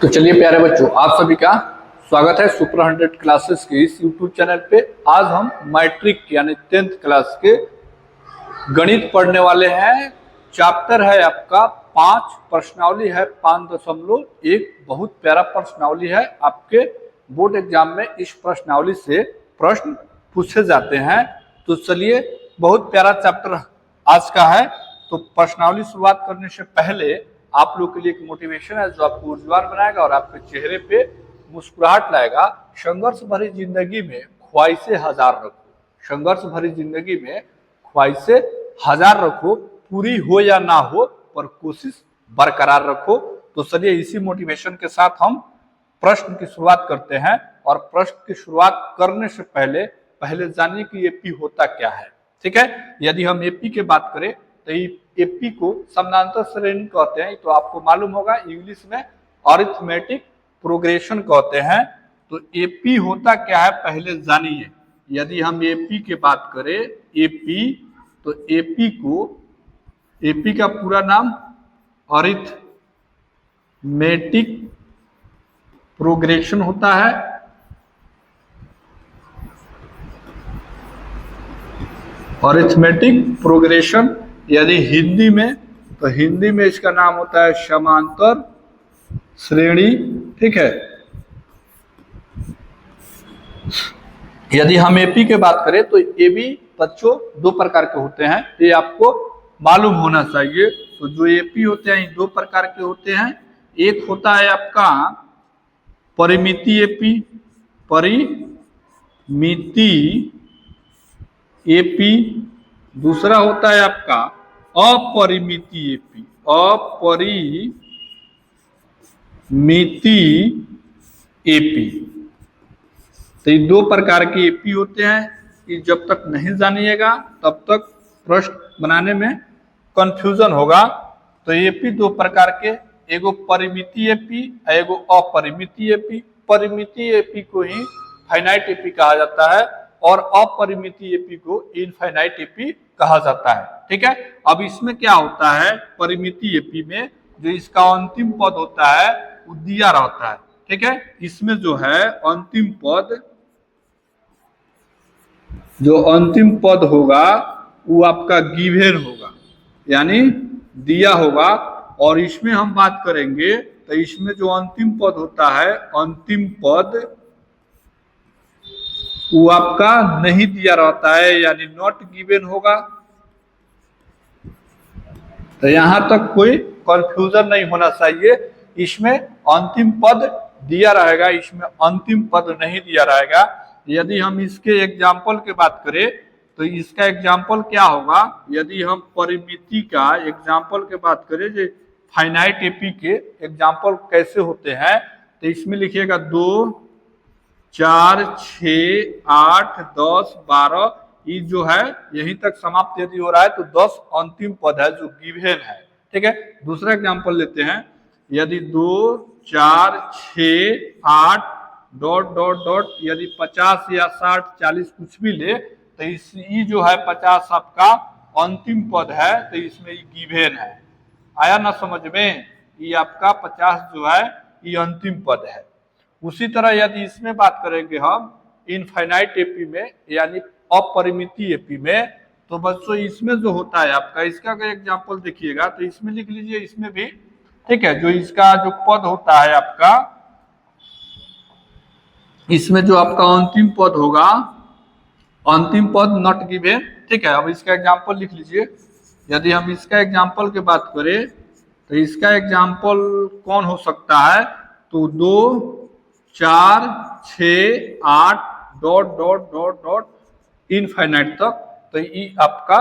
तो चलिए प्यारे बच्चों, आप सभी का स्वागत है सुपर 100 क्लासेस के इस यूट्यूब चैनल पे। आज हम मैट्रिक यानी 10th क्लास के गणित पढ़ने वाले हैं। चैप्टर है आपका 5, प्रश्नावली है 5.1। बहुत प्यारा प्रश्नावली है। आपके बोर्ड एग्जाम में इस प्रश्नावली से प्रश्न पूछे जाते हैं। तो चलिए, बहुत प्यारा चैप्टर आज का है। तो प्रश्नावली शुरुआत करने से पहले आप लोग के लिए एक मोटिवेशन है जो आपको ऊर्जावान बनाएगा और आपके चेहरे पे मुस्कुराहट लाएगा। संघर्ष भरी जिंदगी में ख्वाहिशें हजार रखो। संघर्ष भरी जिंदगी में ख्वाहिशें हजार रखो, पूरी हो या ना हो पर कोशिश बरकरार रखो। तो चलिए, इसी मोटिवेशन के साथ हम प्रश्न की शुरुआत करते हैं। और प्रश्न की शुरुआत करने से पहले जानिए कि एपी होता क्या है। ठीक है, यदि हम एपी की बात करें तो एपी को समानांतर श्रेणी कहते हैं। तो आपको मालूम होगा इंग्लिश में अरिथमेटिक प्रोग्रेशन कहते हैं। तो एपी होता क्या है पहले जानिए। यदि हम एपी की बात करें, एपी तो एपी का पूरा नाम अरिथमेटिक प्रोग्रेशन होता है। अरिथमेटिक प्रोग्रेशन यदि हिंदी में, तो हिंदी में इसका नाम होता है समांतर श्रेणी। ठीक है, यदि हम एपी की बात करें तो एबी बच्चों 2 प्रकार के होते हैं, ये आपको मालूम होना चाहिए। तो जो एपी होते हैं 2 प्रकार के होते हैं। एक होता है आपका परिमिति एपी, परिमिति एपी। दूसरा होता है आपका अपरिमिति एपी, अपरिमिति एपी। तो ये 2 प्रकार के एपी होते हैं। कि जब तक नहीं जानिएगा तब तक प्रश्न बनाने में कंफ्यूजन होगा। तो एपी 2 प्रकार के, एगो परिमिति एपी, एगो अपरिमिति एपी। परिमिति एपी को ही फाइनाइट एपी कहा जाता है और अपरिमिति एपी को इनफाइनाइट एपी कहा जाता है। ठीक है, अब इसमें क्या होता है, परिमिति एपी में जो इसका अंतिम पद होता है वो दिया रहता है। ठीक है, इसमें जो है अंतिम पद होगा वो आपका गिवन होगा, यानी दिया होगा। और इसमें हम बात करेंगे तो इसमें जो अंतिम पद होता है, अंतिम पद वो आपका नहीं दिया रहता है, यानी नॉट गिवन होगा। तो यहां तक कोई कंफ्यूजन नहीं होना चाहिए। इसमें अंतिम पद दिया रहेगा, इसमें अंतिम पद नहीं दिया रहेगा। यदि हम इसके एग्जाम्पल की बात करें तो इसका एग्जाम्पल क्या होगा। यदि हम परिमिति का एग्जाम्पल की बात करें, जो फाइनाइट एपी के एग्जाम्पल कैसे होते हैं, तो इसमें लिखिएगा 2, 4, 6, 8, 10, 12। ये जो है यहीं तक समाप्त यदि हो रहा है तो 10 अंतिम पद है जो गिवन है। ठीक है, दूसरा एग्जाम्पल लेते हैं। यदि 2, 4, 6, 8 डॉट डॉट डॉट, यदि 50 या 60, 40 कुछ भी ले तो ये जो है 50 आपका अंतिम पद है, तो इसमें ये गिवन है। आया ना समझ में, ये आपका 50 जो है ये अंतिम पद है। उसी तरह यदि इसमें बात करेंगे हम इनफाइनाइट एपी में, यानी अपरिमिति एपी में, तो बच्चों इसमें जो होता है आपका, इसका अगर एग्जाम्पल देखिएगा तो इसमें लिख लीजिए, इसमें भी ठीक है, जो इसका जो पद होता है आपका, इसमें जो आपका अंतिम पद होगा, अंतिम पद नॉट गिवन। ठीक है, अब इसका एग्जाम्पल लिख लीजिए। यदि हम इसका एग्जाम्पल की बात करें तो इसका एग्जाम्पल कौन हो सकता है, तो 2, 4, 6, 8 dot dot dot dot infinite तक। तो ये आपका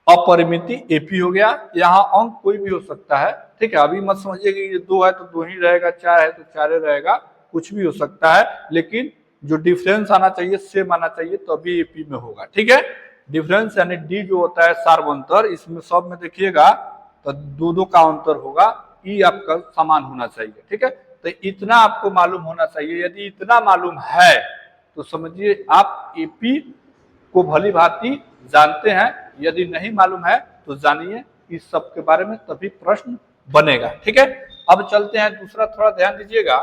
अपरिमिति एपी हो गया। यहाँ अंक कोई भी हो सकता है। ठीक है, अभी मत समझिए कि ये 2 है तो 2 ही रहेगा, 4 है तो 4 रहेगा, कुछ भी हो सकता है। लेकिन जो डिफरेंस आना चाहिए, सेम आना चाहिए, तभी एपी में होगा। ठीक है, डिफरेंस यानी डी जो होता है सार्वंतर, इसमें सब में देखिएगा तो 2-2 का अंतर होगा। ई आपका समान होना चाहिए। ठीक है, तो इतना आपको मालूम होना चाहिए। यदि इतना मालूम है तो समझिए आप एपी को भली भांति जानते हैं। यदि नहीं मालूम है तो जानिए इस सब के बारे में, तभी प्रश्न बनेगा। ठीक है, अब चलते हैं दूसरा, थोड़ा ध्यान दीजिएगा।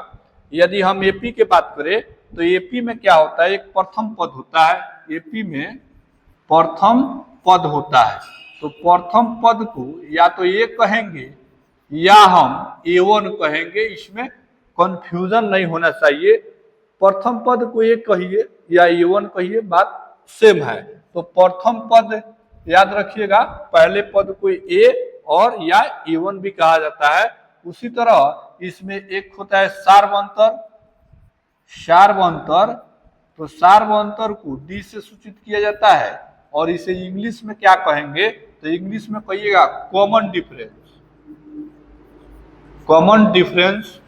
यदि हम एपी की बात करें तो एपी में क्या होता है, एक प्रथम पद होता है, एपी में प्रथम पद होता है। तो प्रथम पद को या तो ए कहेंगे या हम A1 कहेंगे, इसमें कंफ्यूजन नहीं होना चाहिए। प्रथम पद को ए कहिए या A1 कहिए, बात सेम है। तो प्रथम पद याद रखिएगा, पहले पद को ए और या A1 भी कहा जाता है। उसी तरह इसमें एक होता है सार्वंतर, सार्वंतर, तो सार्वंतर को डी से सूचित किया जाता है और इसे इंग्लिश में क्या कहेंगे, तो इंग्लिश में कहिएगा कॉमन डिफरेंस, कॉमन डिफरेंस।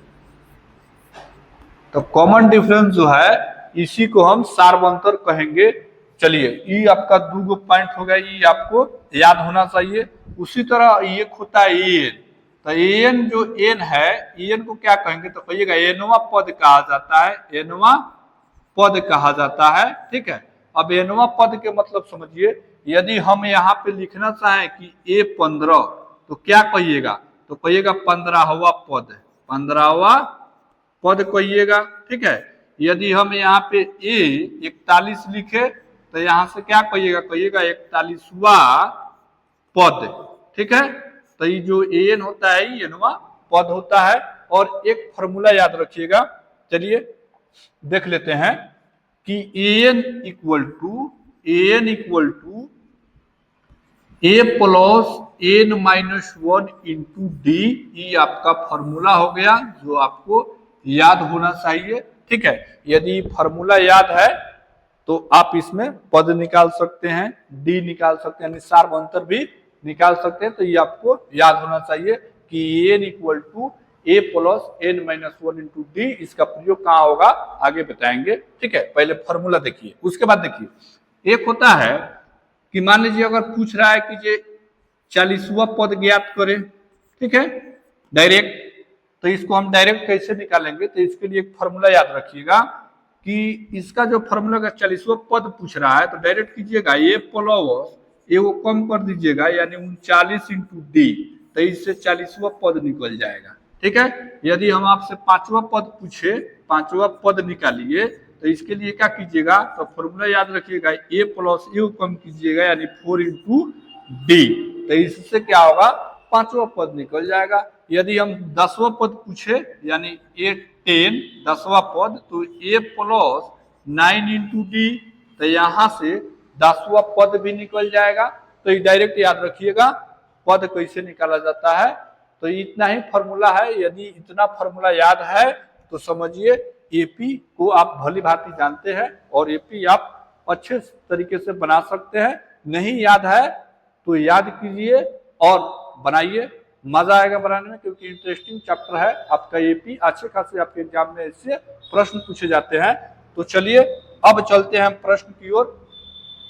तो कॉमन डिफरेंस जो है इसी को हम सार्वंतर कहेंगे। चलिए, ई आपका 2 पॉइंट हो गया, ये आपको याद होना चाहिए। उसी तरह एक होता है एन, तो एन जो एन है, एन को क्या कहेंगे, तो कहिएगा एनवा पद कहा जाता है, एनवा पद कहा जाता है। ठीक है, अब एनवा पद के मतलब समझिए। यदि हम यहाँ पे लिखना चाहें कि A15, तो क्या कहिएगा, तो कहिएगा 15वां पद, 15वां पद कहिएगा। ठीक है, यदि हम यहाँ पे A41 लिखे तो यहाँ से क्या कहिएगा, कहिएगा 41वां पद। ठीक है, तो ये जो एन होता है ये एनवा पद होता है। और एक फॉर्मूला याद रखिएगा, चलिए देख लेते हैं कि n equal to a plus n minus 1 into d, ये आपका फॉर्मूला हो गया जो आपको याद होना चाहिए। ठीक है, यदि फॉर्मूला याद है तो आप इसमें पद निकाल सकते हैं, डी निकाल सकते हैं, सार्वंतर भी निकाल सकते हैं। तो ये आपको याद होना चाहिए कि n equal to a plus n minus 1 into d. इसका प्रयोग कहाँ होगा आगे बताएंगे। ठीक है, पहले फॉर्मूला देखिए, उसके बाद देखिए एक होता है कि मान लीजिए अगर पूछ रहा है कि ये 40वां पद ज्ञात करें। ठीक है, डायरेक्ट, तो इसको हम डायरेक्ट कैसे निकालेंगे, तो इसके लिए एक फॉर्मूला याद रखिएगा कि इसका जो फॉर्मूला का 40वां पद पूछ रहा है तो डायरेक्ट कीजिएगा ए प्लस ए को कम कर दीजिएगा, यानी 39 इंटू डी, तो इससे 40वां पद निकल जाएगा। ठीक है, यदि हम आपसे 5वां पद पूछे, 5वां पद निकालिए, तो इसके लिए क्या कीजिएगा, तो फॉर्मूला याद रखिएगा, ए प्लस ए को कम कीजिएगा यानी 4 इंटू डी, तो इससे क्या होगा 5वां पद निकल जाएगा। यदि हम 10वां पद पूछे यानी A10 10वां पद, तो ए प्लस 9 इंटू डी, तो यहाँ से 10वां पद भी निकल जाएगा। तो ये डायरेक्ट याद रखिएगा पद कैसे निकाला जाता है। तो इतना ही फॉर्मूला है, यदि इतना फॉर्मूला याद है तो समझिए एपी को आप भली भांति जानते हैं और एपी आप अच्छे तरीके से बना सकते हैं। नहीं याद है तो याद कीजिए और बनाइए, मजा आएगा बनाने में, क्योंकि इंटरेस्टिंग चैप्टर है आपका एपी। अच्छे खासे आपके एग्जाम में इससे प्रश्न पूछे जाते हैं। तो चलिए अब चलते हैं प्रश्न की ओर।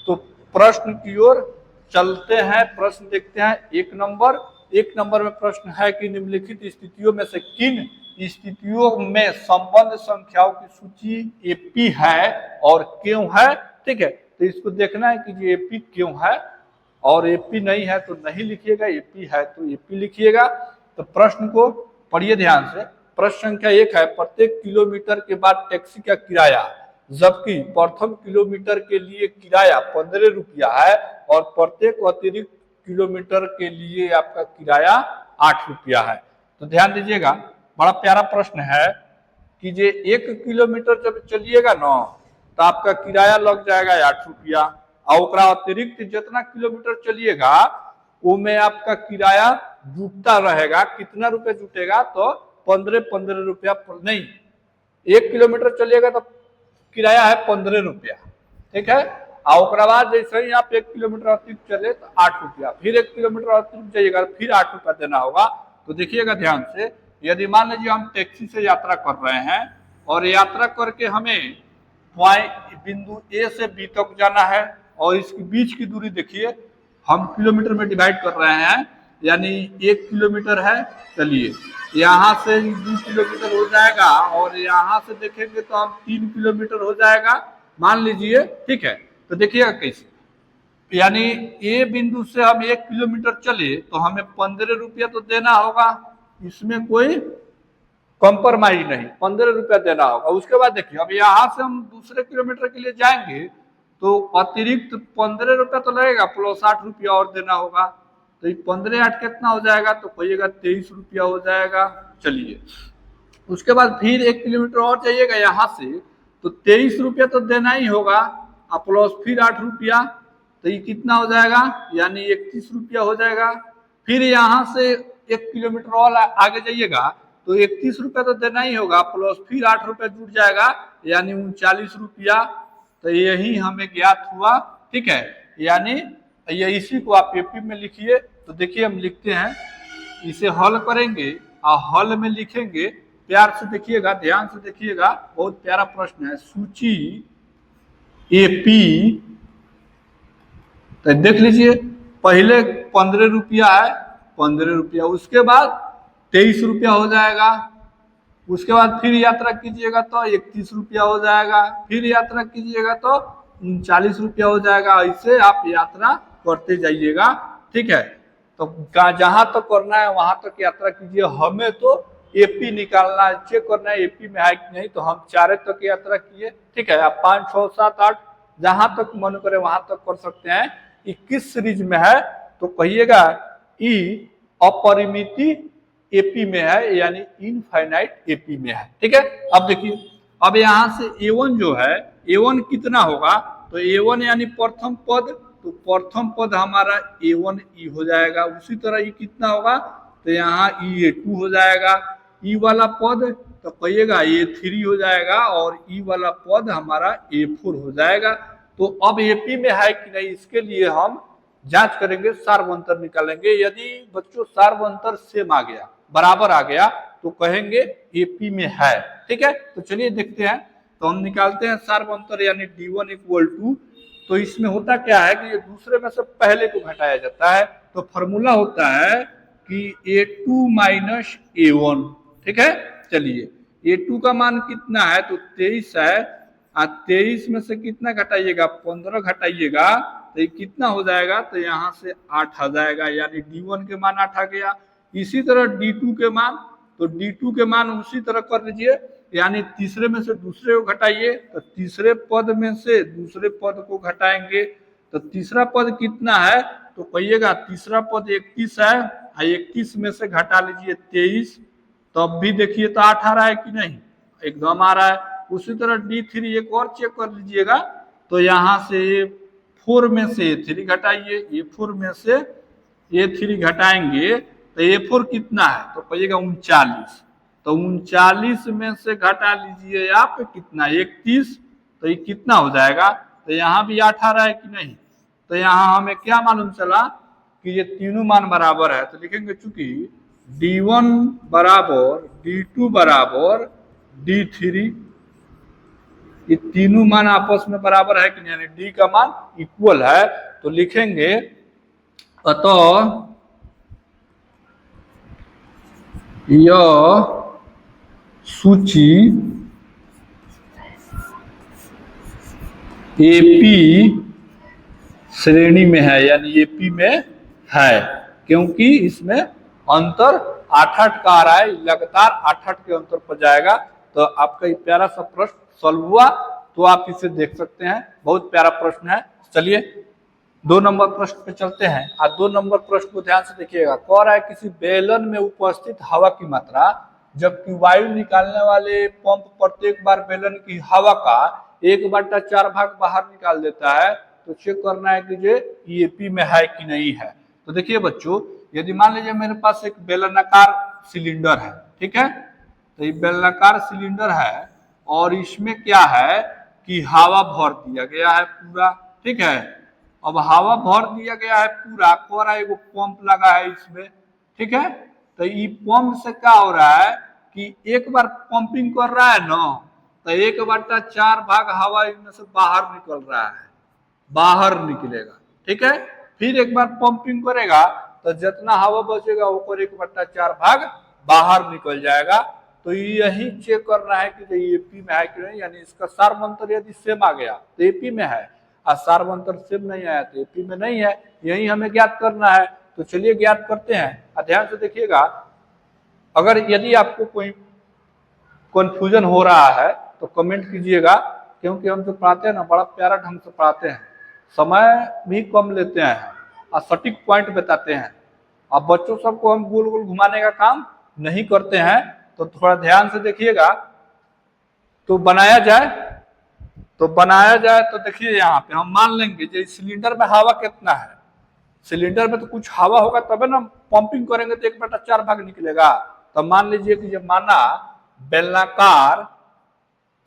तो प्रश्न की ओर चलते हैं, प्रश्न देखते हैं। एक नंबर में प्रश्न है कि निम्नलिखित स्थितियों में से किन स्थितियों में संबंध संख्याओं की सूची एपी है और क्यों है। ठीक है, तो इसको देखना है कि ये एपी क्यों है, और एपी नहीं है तो नहीं लिखिएगा, एपी है तो एपी लिखिएगा। तो प्रश्न को पढ़िए ध्यान से। प्रश्न संख्या 1 है, प्रत्येक किलोमीटर के बाद टैक्सी का किराया, जबकि प्रथम किलोमीटर के लिए किराया 15 रुपया है और प्रत्येक अतिरिक्त किलोमीटर के लिए आपका किराया 8 रुपया है। तो ध्यान दीजिएगा, बड़ा प्यारा प्रश्न है कि जे 1 किलोमीटर जब चलिएगा ना तो आपका किराया लग जाएगा 8 रुपया, और अतिरिक्त जितना किलोमीटर चलिएगा वो में आपका किराया जुटता रहेगा। कितना रुपया जुटेगा, तो 15 रुपया नहीं, 1 किलोमीटर चलिएगा तो किराया है 15 रुपया। ठीक है, और बाद जैसे ही आप 1 किलोमीटर अतिरिक्त चले तो 8 रुपया, फिर 1 किलोमीटर अतिरिक्त जाइएगा फिर 8 रुपया देना होगा। तो देखिएगा ध्यान से, यदि मान लीजिए हम टैक्सी से यात्रा कर रहे हैं और यात्रा करके हमें बिंदु ए से बी तक जाना है और इसके बीच की दूरी देखिए हम किलोमीटर में डिवाइड कर रहे हैं, यानी 1 किलोमीटर है। चलिए यहाँ से 2 किलोमीटर हो जाएगा और यहाँ से देखेंगे तो हम 3 किलोमीटर हो जाएगा मान लीजिए। ठीक है, तो देखिएगा कैसे, यानी ए बिंदु से हम 1 किलोमीटर चले तो हमें 15 रुपया तो देना होगा इसमें कोई कॉम्प्रोमाइज नहीं, 15 रुपया देना होगा। उसके बाद देखिए अब यहाँ से हम दूसरे किलोमीटर के लिए जाएंगे तो अतिरिक्त 15 रुपया तो लगेगा, प्लस 8 रुपया और देना होगा। तो ये 15 8 कितना हो जाएगा, तो कहिएगा 23 रुपया हो जाएगा। चलिए उसके बाद फिर 1 किलोमीटर और जाइएगा यहाँ से, तो 23 रुपया तो देना ही होगा, और प्लस फिर 8 रुपया, तो ये कितना हो जाएगा, यानी 31 रुपया हो जाएगा। फिर यहाँ से 1 किलोमीटर और आगे जाइएगा तो 31 रुपया तो देना ही होगा, प्लस फिर 8 रुपया जुड़ जाएगा, यानी 39 रुपया। तो यही हमें ज्ञात हुआ, ठीक है। यानी ये इसी को आप एपी में लिखिए। तो देखिए हम लिखते हैं, इसे हल करेंगे और हल में लिखेंगे, प्यार से देखिएगा, ध्यान से देखिएगा, बहुत प्यारा प्रश्न है। सूची एपी, तो देख लीजिए पहले 15 रुपया है, 15 रुपया, उसके बाद 23 रुपया हो जाएगा, उसके बाद फिर यात्रा कीजिएगा तो 31 रुपया हो जाएगा, फिर यात्रा कीजिएगा तो 39 रुपया हो जाएगा। ऐसे आप यात्रा करते जाइएगा, ठीक है। तो जहां तक करना है वहां तक यात्रा कीजिए। हमें तो एपी निकालना है, चेक करना है एपी में है कि नहीं, तो हम 4 तक यात्रा किए, ठीक है। आप 5 6 7 8 जहां तक मन करे वहां तक कर सकते हैं। 21 सीरीज में है तो कहिएगा ई अपरिमिति एपी में है, यानी इनफाइनाइट एपी में है, ठीक है। अब देखिए अब यहाँ से A1 जो है, A1 कितना होगा, तो A1 यानी प्रथम पद, तो प्रथम पद हमारा A1 हो जाएगा। उसी तरह ये कितना होगा, तो यहाँ A2 हो जाएगा। ई वाला पद तो कहिएगा A3 हो जाएगा, और ई वाला पद हमारा A4 हो जाएगा। तो अब एपी में है कि नहीं, इसके लिए हम जांच करेंगे, सार्वंतर निकालेंगे। यदि बच्चों सार्वंतर सेम आ गया, बराबर आ गया, तो कहेंगे एपी में है, ठीक है। तो चलिए देखते हैं, तो हम निकालते हैं सार्वंतर, यानी D1 इक्वल टू, तो इसमें होता क्या है कि ये दूसरे में से पहले को घटाया जाता है। तो फॉर्मूला होता है कि A2 माइनस A1, ठीक है। चलिए A2 का मान कितना है, तो 23 है, 23 में से कितना घटाइएगा, 15 घटाइएगा, तो ये कितना हो जाएगा, तो यहाँ से 8 आ जाएगा, यानी D1 के मान 8 आ गया। इसी तरह D2 के मान, तो D2 के मान उसी तरह कर लीजिए, यानी तीसरे में से दूसरे को घटाइए, तो तीसरे पद में से दूसरे पद को घटाएंगे, तो तीसरा पद कितना है, तो कहिएगा तीसरा पद 31 है, 31 में से घटा लीजिए 23, तब भी देखिए तो 8 आ रहा है कि नहीं, एकदम आ रहा है। उसी तरह D3 एक और चेक कर लीजिएगा, तो यहाँ से A4 में से A3 घटाइए, A4 में से A3 घटाएंगे तो A4 कितना है, तो कहिएगा 39, तो 39 में से घटा लीजिए आप कितना, 31, तो ये कितना हो जाएगा, तो यहाँ भी 8 आ रहा है कि नहीं। तो यहाँ हमें क्या मालूम चला कि ये तीनों मान बराबर है, तो लिखेंगे चूंकि D1 बराबर D2 बराबर D3, ये तीनों मान आपस में बराबर है कि नहीं, यानी डी का मान इक्वल है, तो लिखेंगे अतः यह सूची एपी श्रेणी में है, यानी एपी में है, क्योंकि इसमें अंतर 8-8 का आ रहा है, लगातार 8-8 के अंतर पर जाएगा। तो आपका ये प्यारा सा प्रश्न सॉल्व हुआ, तो आप इसे देख सकते हैं, बहुत प्यारा प्रश्न है। चलिए 2 नंबर प्रश्न पे चलते हैं। आज 2 नंबर प्रश्न को ध्यान से देखिएगा। कह रहा है किसी बेलन में उपस्थित हवा की मात्रा, जबकि वायु निकालने वाले पंप प्रत्येक बार बेलन की हवा का 1/4 भाग बाहर निकाल देता है, तो चेक करना है कि ये ईएपी में है कि नहीं है। तो देखिए बच्चों, यदि मान लीजिए मेरे पास एक बेलनाकार सिलेंडर है, ठीक है, तो ये बेलनाकार सिलेंडर है और इसमें क्या है कि हवा भर दिया गया है पूरा, ठीक है। अब हवा भर दिया गया है पूरा, कोरा एगो पंप लगा है इसमें, ठीक है। तो ये पंप से क्या हो रहा है कि एक बार पंपिंग कर रहा है ना, तो 1/4 भाग हवा इनमें से बाहर निकल रहा है, बाहर निकलेगा, ठीक है। फिर एक बार पंपिंग करेगा तो जितना हवा बचेगा वो 1/4 भाग बाहर निकल जाएगा। तो यही चेक करना है कि एपी में है कि नहीं, यानी इसका सार्वंतर यदि सेम आ गया तो एपी में है, और सार्वंतर सेम नहीं आया तो एपी में नहीं है। यही हमें ज्ञात करना है। तो चलिए ज्ञात करते हैं, ध्यान से देखिएगा। अगर यदि आपको कोई कंफ्यूजन हो रहा है तो कमेंट कीजिएगा, क्योंकि हम जो पढ़ाते हैं ना बड़ा प्यारा ढंग से पढ़ाते हैं, समय भी कम लेते हैं और सटीक पॉइंट बताते हैं। अब बच्चों सबको हम गोल गोल घुमाने का काम नहीं करते हैं, तो थोड़ा ध्यान से देखिएगा। तो बनाया जाए तो देखिए यहाँ पे हम मान लेंगे जो सिलेंडर में हवा कितना है। सिलेंडर में तो कुछ हवा होगा तबे ना पंपिंग करेंगे तो 1/4 भाग निकलेगा। तो मान लीजिए कि जब माना बेलनाकार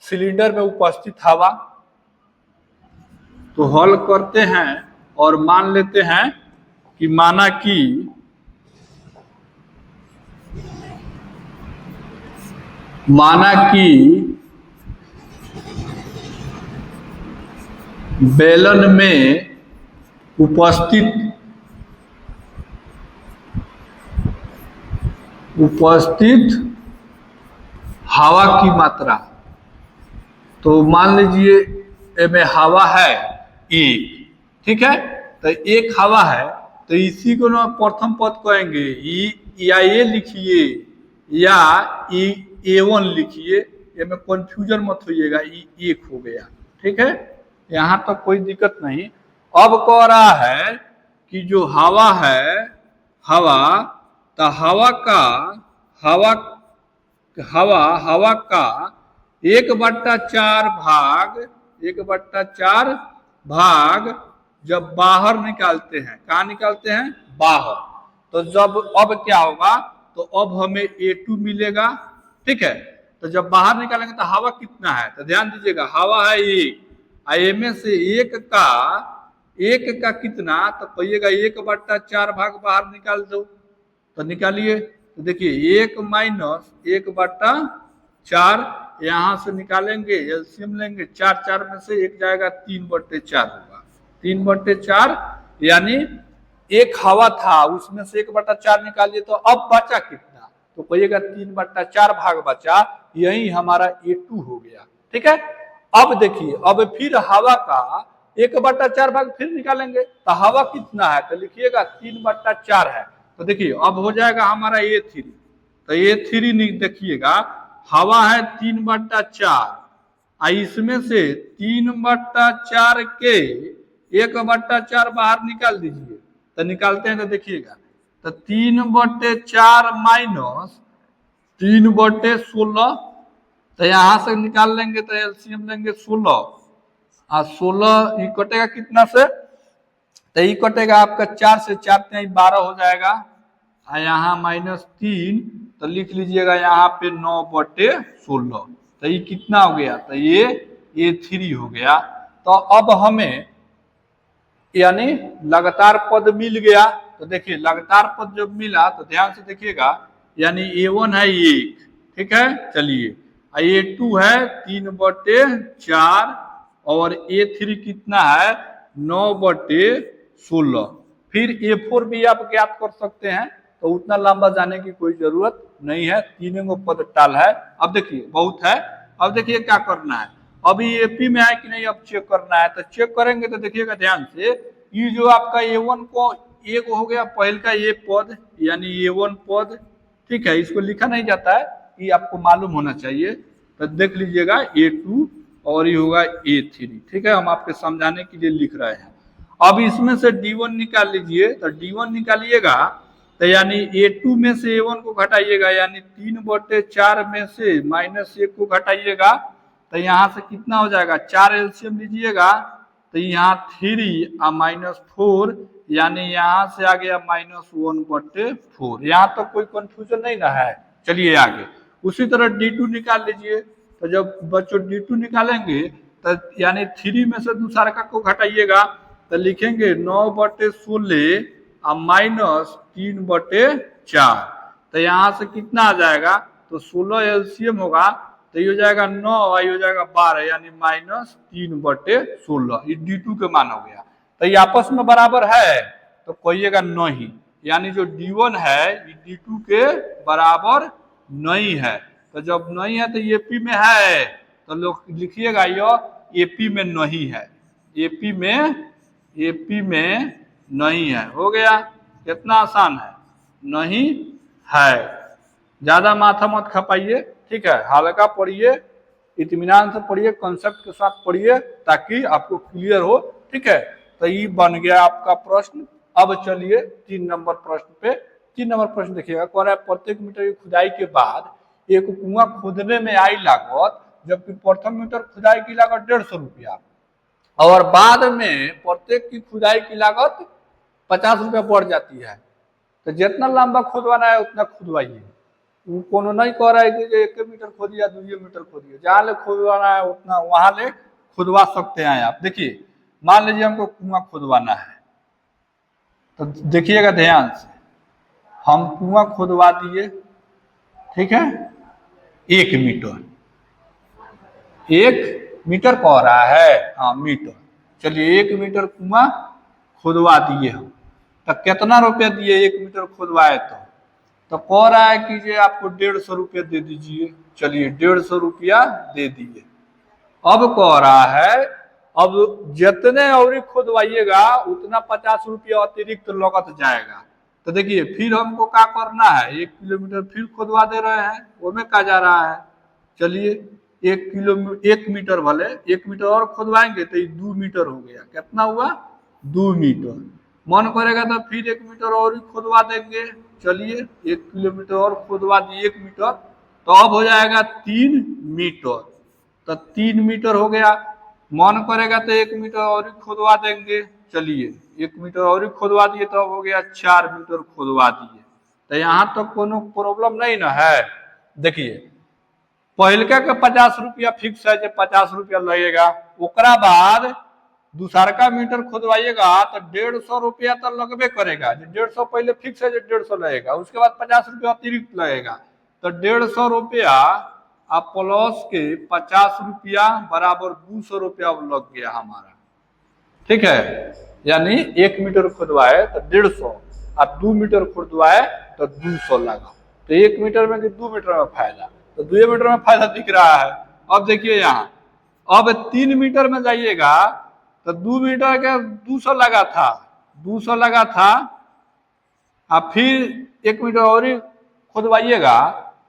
सिलेंडर में उपस्थित हवा, तो हल करते हैं और मान लेते हैं कि माना कि बेलन में उपस्थित हवा की मात्रा, तो मान लीजिए में हवा है एक, ठीक है। तो एक हवा है तो इसी को ना प्रथम पद कहेंगे, या ये लिखिए या A1 लिखिए, ये में कंफ्यूजन मत होइएगा, एक हो गया, ठीक है। यहाँ तक कोई दिक्कत नहीं। अब कह रहा है कि जो हवा है, तो हवा का 1/4 भाग जब बाहर निकालते हैं, कहाँ निकालते हैं, बाहर, तो जब अब क्या होगा, तो अब हमें A2 मिलेगा, ठीक है। तो जब बाहर निकालेंगे तो हवा कितना है, तो ध्यान दीजिएगा, हवा है एक, में से एक का कितना, तो कहिएगा 1/4 भाग बाहर निकाल दो, तो निकालिए। तो देखिए 1 - 1/4, यहाँ से निकालेंगे एलसीएम लेंगे, 4 में से 1 जाएगा, 3/4 होगा, 3/4, यानी एक हवा था उसमें से 1/4 निकालिए, तो अब बचा कितना, तो कहिएगा 3/4 भाग बचा, यही हमारा A2 हो गया, ठीक है। अब देखिए, अब फिर हवा का 1/4 भाग फिर निकालेंगे, तो हवा कितना है, तो लिखिएगा 3/4 है, तो देखिए अब हो जाएगा हमारा A3। तो A3 देखिएगा, हवा है 3/4, इसमें से 3/4 के 1/4 बाहर निकाल दीजिए, तो निकालते हैं तो देखिएगा, तो 3/4 माइनस 3/16, तो यहां से निकाल लेंगे तो एलसीएम लेंगे 16, और 16 ये कटेगा कितना से, तो ये कटेगा आपका 4 से, 4 12 हो जाएगा, और यहाँ -3, तो लिख लीजिएगा यहाँ पे 9/16, तो ये कितना हो गया, तो ये A3 हो गया। तो अब हमें यानी लगातार पद मिल गया। तो देखिए लगातार पद जब मिला तो ध्यान से देखिएगा, यानी A1 है 1, ठीक है, चलिए, A2 है 3/4, और A3 कितना है 9/16। फिर A4 भी आप ज्ञात कर सकते हैं, तो उतना लंबा जाने की कोई जरूरत नहीं है, तीनों पद टाल है। अब देखिए बहुत है, अब देखिए क्या करना है, अभी AP में है कि नहीं अब चेक करना है, तो चेक करेंगे तो देखिएगा ध्यान से, ये जो आपका A1 को एक हो गया पहल का ये पद, यानी A1 पद, ठीक है, इसको लिखा नहीं जाता है, ये आपको मालूम होना चाहिए, तो देख लीजिएगा A2 और ये होगा A3, ठीक है, हम आपके समझाने के लिए लिख रहे हैं। अब इसमें से D1 निकाल लीजिए, तो D1 निकालिएगा, तो यानी A2 में से A1 को घटाइएगा, यानी 3/4 में से -1 को घटाइएगा, तो यहाँ से कितना हो जाएगा, 4 एलसीएम लीजिएगा, तो यहाँ 3 और -4, यानी यहाँ से आ गया -1/4। यहाँ तो कोई कंफ्यूजन नहीं ना है। चलिए आगे, उसी तरह D2 निकाल लीजिए, तो जब बच्चों D2 निकालेंगे तो यानी 3 में से दूसरा को घटाइएगा, तो लिखेंगे 9/16 और -3/4, तो यहाँ से कितना आ जाएगा, तो 16 एलसीएम होगा, तो ये हो जाएगा 9, ये हो जाएगा 12, यानी -3/16, ये D2 के मान हो गया। तो ये आपस में बराबर है, तो कहिएगा नहीं, यानी जो D1 है ये D2 के बराबर नहीं है। तो जब नहीं है तो AP में है, तो लोग लिखिएगा यो AP में नहीं है, AP में नहीं है, हो गया, कितना आसान है, नहीं है। ज्यादा माथा मत खपाइए, ठीक है, हल्का पढ़िए, इत्मीनान से पढ़िए, कॉन्सेप्ट के साथ पढ़िए ताकि आपको क्लियर हो, ठीक है। तो ये बन गया आपका प्रश्न। अब चलिए 3 नंबर प्रश्न पे। 3 नंबर प्रश्न देखिएगा, कह रहा है प्रत्येक मीटर की खुदाई के बाद एक कुआं खोदने में आई लागत, जबकि प्रथम मीटर खुदाई की लागत 150 रुपया और बाद में प्रत्येक की खुदाई की लागत 50 रुपया बढ़ जाती है। तो जितना लंबा खुदवाना है उतना खुदवाइए। वो कोनो नहीं कह रहा है कि 1 मीटर खोदिए या 2 मीटर खोदिए, जहाँ ले खुदवाना है उतना वहां ले खुदवा सकते हैं आप। देखिए मान लीजिए हमको कुआं खुदवाना है, तो देखिएगा ध्यान से, हम कुआं खुदवा दिए, ठीक है, 1 मीटर, 1 मीटर कह रहा है, हाँ मीटर। चलिए 1 मीटर कुआं खुदवा दिए हम, तो कितना रुपया दिए 1 मीटर खुदवाए तो कह रहा है कि ये आपको 150 रुपया दे दीजिए। चलिए 150 रुपया दे दिए। अब कह रहा है अब जितने और खुदवाइएगा उतना 50 रुपया अतिरिक्त लगत जाएगा। तो देखिए फिर हमको क्या करना है, 1 किलोमीटर फिर खुदवा दे रहे हैं, वो में कहा जा रहा है। चलिए 1 मीटर भले 1 मीटर और खुदवाएंगे तो ये 2 मीटर हो गया। कितना हुआ, 2 मीटर। मन करेगा तो फिर 1 मीटर और ही खुदवा देंगे। चलिए 1 किलोमीटर और खुदवा दिए 1 मीटर, तो अब हो जाएगा 3 मीटर। तो 3 मीटर हो गया। मन करेगा तो 1 मीटर और ही खुदवा देंगे। चलिए 1 मीटर और ही खुदवा दिए तो अब हो गया 4 मीटर खुदवा दिए। तो यहाँ तो कोनो प्रॉब्लम नहीं ना है। देखिए पहलका के 50 रुपया फिक्स है, जो 50 रुपया लगेगा, ओकरा बाद दूसरका मीटर खुदवाइएगा तो 150 रुपया तो लगबे करेगा। जो 150 पहले फिक्स है, जो 150 लगेगा, उसके बाद 50 रुपया अतिरिक्त लगेगा। तो 150 रुपया आप प्लस के 50 रुपया बराबर 200 रुपया लग गया हमारा, ठीक है। यानी 1 मीटर खुदवाए तो 150, आप 2 मीटर खुदवाए तो 200 लगा। तो 1 मीटर में कि 2 मीटर में फायदा, तो 2 मीटर में फायदा दिख रहा है। अब देखिए यहाँ, अब 3 मीटर में जाइएगा तो 2 मीटर के 200 लगा था, 200 लगा था। अब फिर 1 मीटर और ही खुदवाइएगा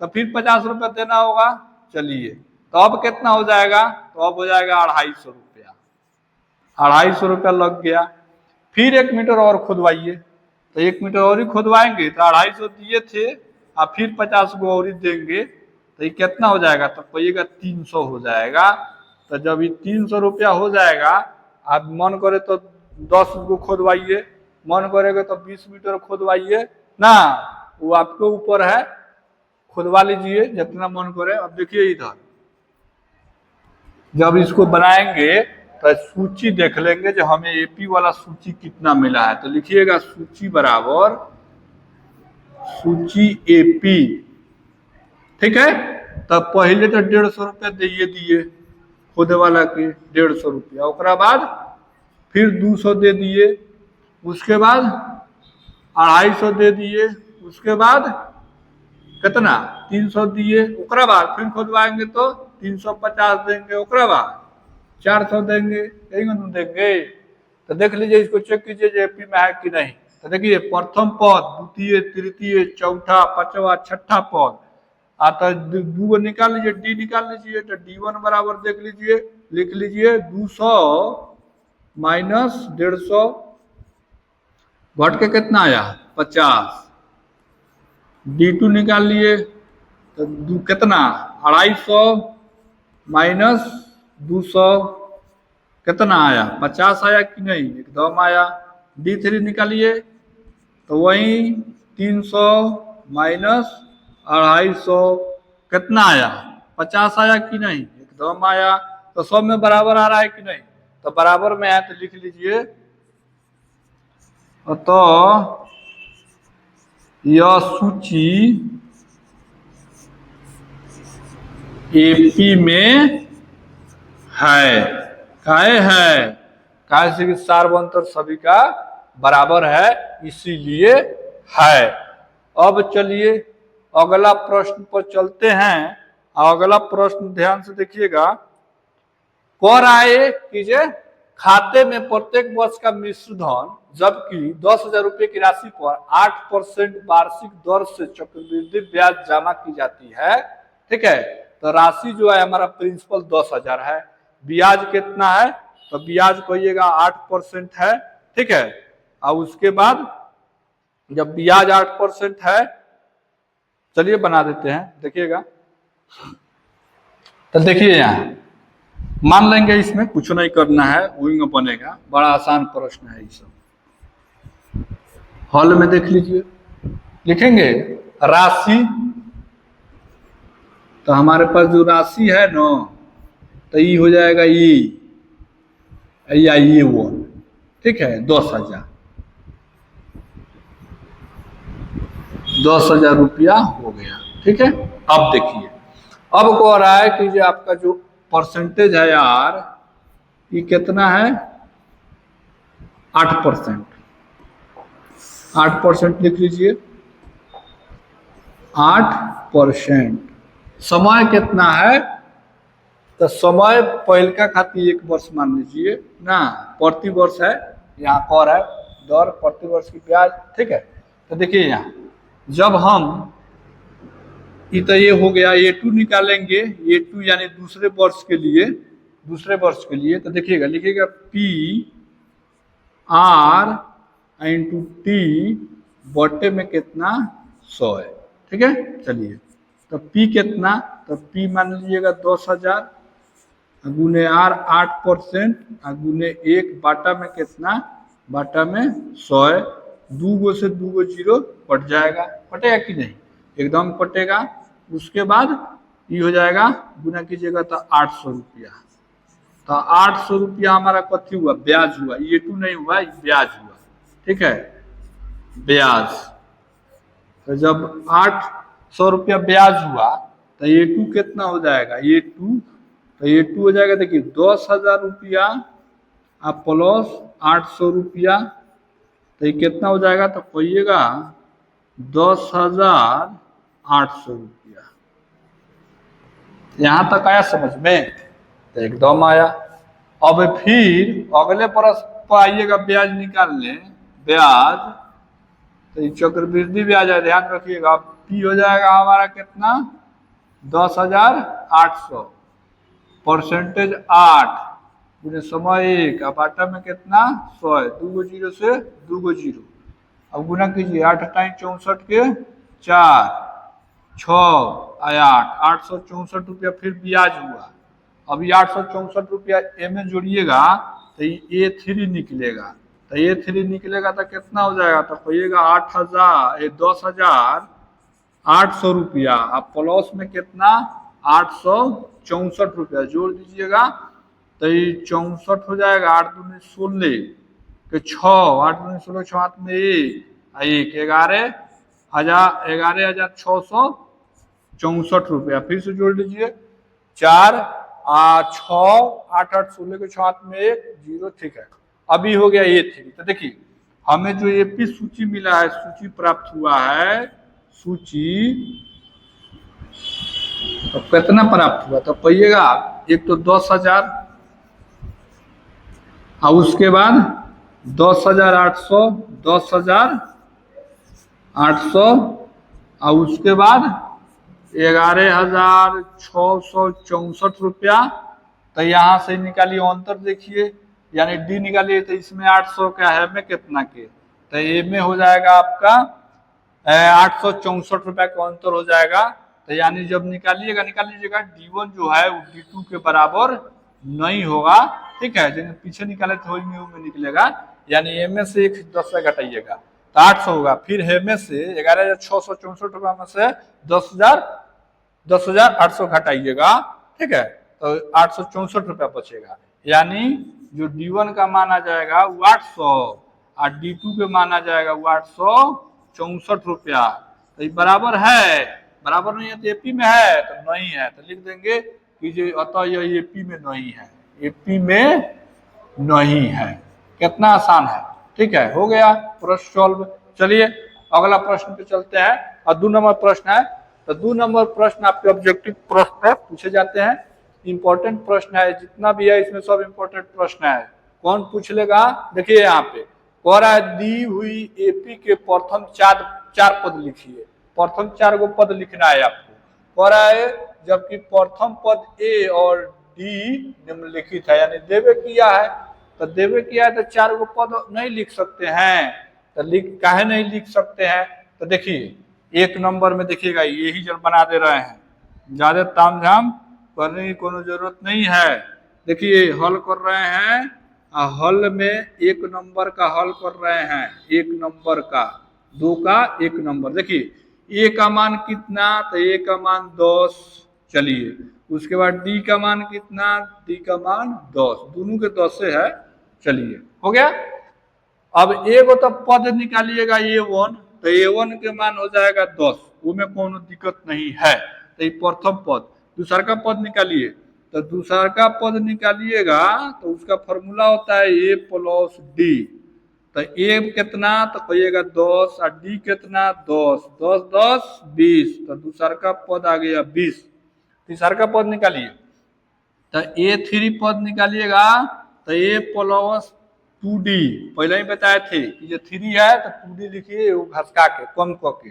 तो फिर 50 रुपया देना होगा। चलिए तो अब कितना हो जाएगा, तो अब हो जाएगा 250 रुपया, 250 रुपया लग गया। फिर 1 मीटर और खुदवाइए, तो 1 मीटर और ही खुदवाएंगे तो 250 दिए थे, अब फिर 50 को और ही देंगे, तो ये कितना हो जाएगा, तो कहिएगा 300 हो जाएगा। तो जब ये 300 रुपया हो जाएगा, आप मन करे तो 10 को खुदवाइए, मन करेगा तो 20 मीटर खुदवाइए ना, वो आपके ऊपर है, खुदवा लीजिए जितना मन करे। अब देखिए इधर जब इसको बनाएंगे तो सूची देख लेंगे जो हमें एपी वाला सूची कितना मिला है। तो लिखिएगा सूची बराबर सूची एपी, ठीक है। तब पहले तो 150 रुपया दिए खुद वाला के 150 रुपया, ओकरा बाद फिर 200 दे दिए, उसके बाद 250 दे दिए, उसके बाद कितना 300 दिए, ओकरा बाद फिर खुदवाएंगे तो 350 देंगे, ओकरा बाद 400 देंगे, यही देंगे। तो देख लीजिए, इसको चेक कीजिए जो एपी में है कि नहीं। तो देखिए प्रथम पद, द्वितीय, तृतीय, चौथा, पांचवा, छठा पद आता, 2 निकाल लीजिए, डी निकाल लीजिए। तो D1 बराबर देख लीजिए, लिख लीजिए 200 माइनस 150 घट के कितना आया 50। D2 निकाल लिए तो कितना 250 माइनस 200 कितना आया 50 आया कि नहीं, एकदम आया। D3 निकालिए तो वही 300 माइनस 250 कितना आया 50 आया कि नहीं, एकदम आया। तो सब में बराबर आ रहा है कि नहीं, तो बराबर में है तो लिख लीजिए। तो यह सूची एपी में है, काहे है, काहे से कि सार्वंतर सभी का बराबर है, इसीलिए है। अब चलिए अगला प्रश्न पर चलते हैं। अगला प्रश्न ध्यान से देखिएगा, कह रहा है कि जे खाते में प्रत्येक वर्ष का मिश्र धन जबकि 10,000 रुपये की राशि पर 8% वार्षिक दर से चक्रवृद्धि ब्याज जमा की जाती है, ठीक है। तो राशि जो है हमारा प्रिंसिपल 10,000 है, ब्याज कितना है, तो ब्याज कहिएगा 8% है, ठीक है। और उसके बाद जब ब्याज 8% है, चलिए बना देते हैं, देखिएगा। तो देखिए यहाँ मान लेंगे इसमें कुछ नहीं करना है, वही बनेगा, बड़ा आसान प्रश्न है ये सब। हॉल में देख लीजिए, लिखेंगे राशि, तो हमारे पास जो राशि है ना, तो ये हो जाएगा ये वो, ठीक है। 10,000 रुपया हो गया, ठीक है। अब देखिए, अब कह रहा है कि जो आपका जो परसेंटेज है यार, ये कितना है, 8%। 8% लिख लीजिए, 8%। समय कितना है, तो समय पहल का खातिर 1 वर्ष मान लीजिए ना, प्रति वर्ष है, यहाँ कर है दर प्रति वर्ष की ब्याज, ठीक है। तो देखिए यहाँ जब हम तो ये हो गया, A2 निकालेंगे, A2 यानी दूसरे वर्ष के लिए, तो देखिएगा, लिखिएगा PR/T बटे में कितना, 100 है, ठीक है। चलिए, तो P कितना, तो P मान लीजिएगा 10,000 गुने R 8% गुने 1 बाटा में कितना, बाटा में 100 है। 2 से 2 जीरो कट जाएगा, कटेगा कि नहीं, एकदम कटेगा। उसके बाद ये हो जाएगा, गुना कीजिएगा तो 800 रुपया। तो 800 रुपया हमारा कथी हुआ, ब्याज हुआ, A2 नहीं हुआ, ब्याज हुआ, ठीक है, ब्याज। तो जब 800 रुपया ब्याज हुआ, तो A2 कितना हो जाएगा, A2 हो जाएगा, देखिए 10,000 रुपया प्लस 800 रुपया, तो ये कितना हो जाएगा, तो कहिएगा 10,800 रुपया। यहां तक आया समझ में, तो एकदम आया। अब फिर अगले प्रश्न पर आइएगा, ब्याज निकालने, ब्याज, तो ये चक्रवृद्धि ब्याज है, ध्यान रखिएगा। P हो जाएगा हमारा कितना, 10,800, परसेंटेज 8 पूरे समय 1, अब आटा में कितना, 100 है, 2 जीरो से 2 जीरो, अब गुना कीजिए, 8 टाइम 64 के 4, 6 8, 864 रुपया फिर ब्याज हुआ। अभी 864 रुपया ए में जोड़िएगा तो ये A3 निकलेगा, तो A3 निकलेगा तो कितना हो जाएगा, तो कहिएगा 10,800 रुपया, अब प्लस में कितना, 864 रुपया जोड़ दीजिएगा, तो ये 64 हो जाएगा, 8 दूनी 16 के 6, 8 दूनी 16, 6 हाथ में 1, 11,664 रुपया, फिर से जोड़ लीजिए, 4 6 8 8 16 के 6 हाथ में 1 0, ठीक है। अभी हो गया A3। तो देखिए हमें जो AP सूची मिला है, सूची प्राप्त हुआ है, सूची तो कितना प्राप्त हुआ, तो कहिएगा एक तो 10,000 और उसके बाद 10,800, 10,800 और उसके बाद 11,664 रुपया। तो यहाँ से निकालिए अंतर, देखिए यानी D निकालिए, तो इसमें 800 का है में कितना के, तो ए में हो जाएगा आपका 864 रुपया का अंतर हो जाएगा। तो यानी जब निकाल लीजिएगा D1 जो है वो D2 के बराबर नहीं होगा, ठीक है। जिन्हें पीछे निकाले थे वही में निकलेगा, यानी ए में से 10 से घटाइएगा तो 800 होगा, फिर हे में से 11,664 रुपया में से 10,800 घटाइएगा, ठीक है, तो 864 रुपया बचेगा। यानी जो D1 का माना जाएगा वो 800 और D2 के माना जाएगा वो 864 रुपया। तो ये बराबर है, बराबर नहीं है तो AP में है, तो नहीं है तो लिख देंगे कि जो अतः यह AP में नहीं है, AP में नहीं है। कितना आसान है, ठीक है, हो गया प्रश्न सॉल्व। चलिए अगला प्रश्न पे चलते हैं, और 2 नंबर प्रश्न है। तो 2 नंबर प्रश्न आपके ऑब्जेक्टिव प्रश्न पूछे जाते हैं, इंपॉर्टेंट प्रश्न है, जितना भी है इसमें सब इंपॉर्टेंट प्रश्न है। कौन पूछ लेगा, देखिए यहाँ पे कह रहा है दी हुई एपी के प्रथम चार पद लिखिए। प्रथम 4 गो पद लिखना है आपको। कह रहा है जबकि प्रथम पद ए और डी निम्नलिखित है, यानी देवे किया है। तो देवे किया है तो 4 गो पद नहीं लिख सकते हैं। तो काहे नहीं लिख सकते हैं? तो देखिए 1 नंबर में देखिएगा यही जल बना दे रहे हैं, ज्यादा तामझाम करने की कोनो जरूरत नहीं है। देखिए हल कर रहे हैं, हल में 1 नंबर का हल कर रहे हैं, 1 नंबर का, 2 का 1 नंबर। देखिए ए का मान कितना? तो ए का मान 10। चलिए उसके बाद डी का मान कितना? डी का मान 10, दोनों के 10 से है। चलिए हो गया। अब एगो तो पद निकालिएगा A1, तो A1 के मान हो जाएगा 10, उसमें कोनो दिक्कत नहीं है। तो ये प्रथम पद। दूसरा का पद निकालिए, तो दूसरा का पद निकालिएगा तो उसका फॉर्मूला होता है A प्लस डी। तो ए कितना? तो कहिएगा 10 और डी कितना? 10, 10 10 20, तो दूसरा का पद आ गया 20। तीसरा का पद निकालिए, तो A3 पद निकालिएगा तो A प्लस 2D। पहले ही बताए थे कि जो 3 है तो 2D लिखिए वो घसका के कम करके।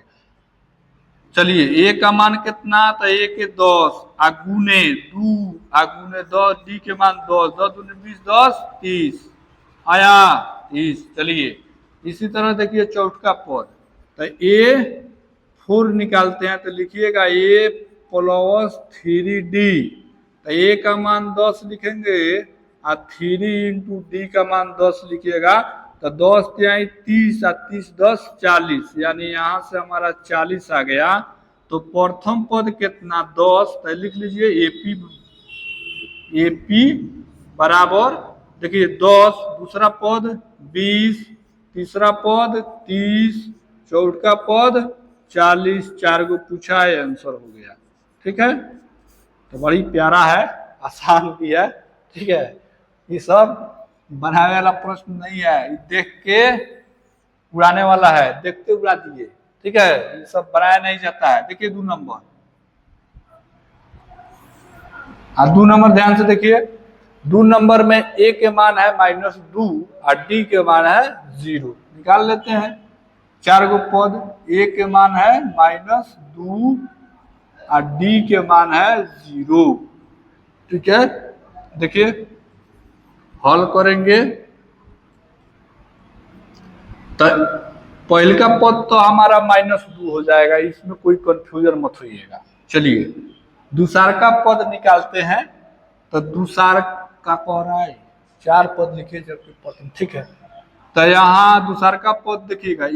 चलिए ए का मान कितना? तो ए के 10 आगुने 2 आगुने 10, डी के मान 10, 10 दूने 20, 10 30 आया 30। चलिए इसी तरह देखिए चौथा पद, तो A4 निकालते हैं तो लिखिएगा A प्लस 3D। तो ए का मान 10 लिखेंगे और 3 इंटू डी का मान 10 लिखिएगा। तो 10 त्याई 30 और 30 10 40, यानी यहाँ से हमारा 40 आ गया। तो प्रथम पद कितना? 10। तो लिख लीजिए एपी बराबर, देखिए 10, दूसरा पद 20, तीसरा पद 30, चौथा पद 40। 4 गो पूछा है, आंसर हो गया। ठीक है, तो बड़ी प्यारा है, आसान भी है। ठीक है, ये सब बनाने वाला प्रश्न नहीं है, ये देख के उड़ाने वाला है, देखते उड़ा दिए। ठीक है, ये सब बनाया नहीं जाता है। देखिए 2 नंबर, 2 नंबर ध्यान से देखिए। 2 नंबर में ए के मान है -2 और डी के मान है 0। निकाल लेते हैं। 4 गो पद, ए के मान है -2 और डी के मान है 0। ठीक है, देखिए हल करेंगे तो पहले का पद तो हमारा -2 हो जाएगा, इसमें कोई कंफ्यूजन मत होइएगा। चलिए दूसरा का पद निकालते हैं। तो दूसरा का कह रहा है 4 पद लिखे जबकि प्रथम। ठीक है, तो यहाँ दूसरा का पद देखिएगा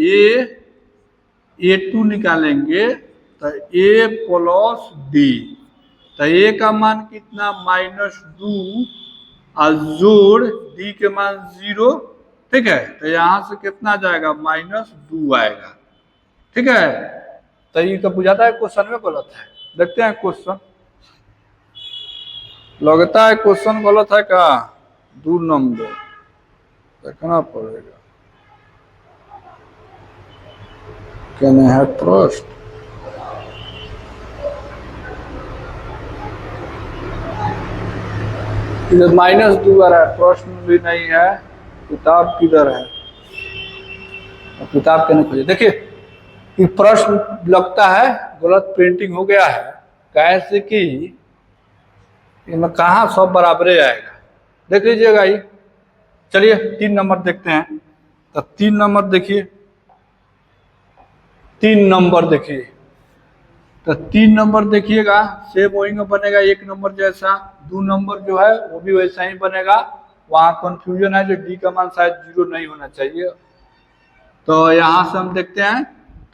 A2 निकालेंगे तो A प्लस डी। तो ए का मान कितना? -2 और जोड़ डी के मान 0। ठीक है, तो यहां से कितना जाएगा? -2 आएगा। ठीक है, तो ये तो बुझाता है क्वेश्चन में गलत है। देखते हैं क्वेश्चन, लगता है क्वेश्चन गलत है क्या? 2 नंबर देखना पड़ेगा, कहने है प्रश्न। इधर -2 आ रहा है, प्रश्न भी नहीं है। किताब किधर है? किताब के नहीं खोजे। देखिए ये प्रश्न लगता है गलत प्रिंटिंग हो गया है, कैसे कि इनमें कहाँ सब बराबरे आएगा। देख लीजिएगा ये। चलिए 3 नंबर देखते हैं। तो 3 नंबर देखिए, 3 नंबर देखिए। तो 3 नंबर देखिएगा सेम वही में बनेगा 1 नंबर जैसा। 2 नंबर जो है वो भी वैसा ही बनेगा। वहां कंफ्यूजन है, जो डी का मान शायद 0 नहीं होना चाहिए। तो यहां से हम देखते हैं,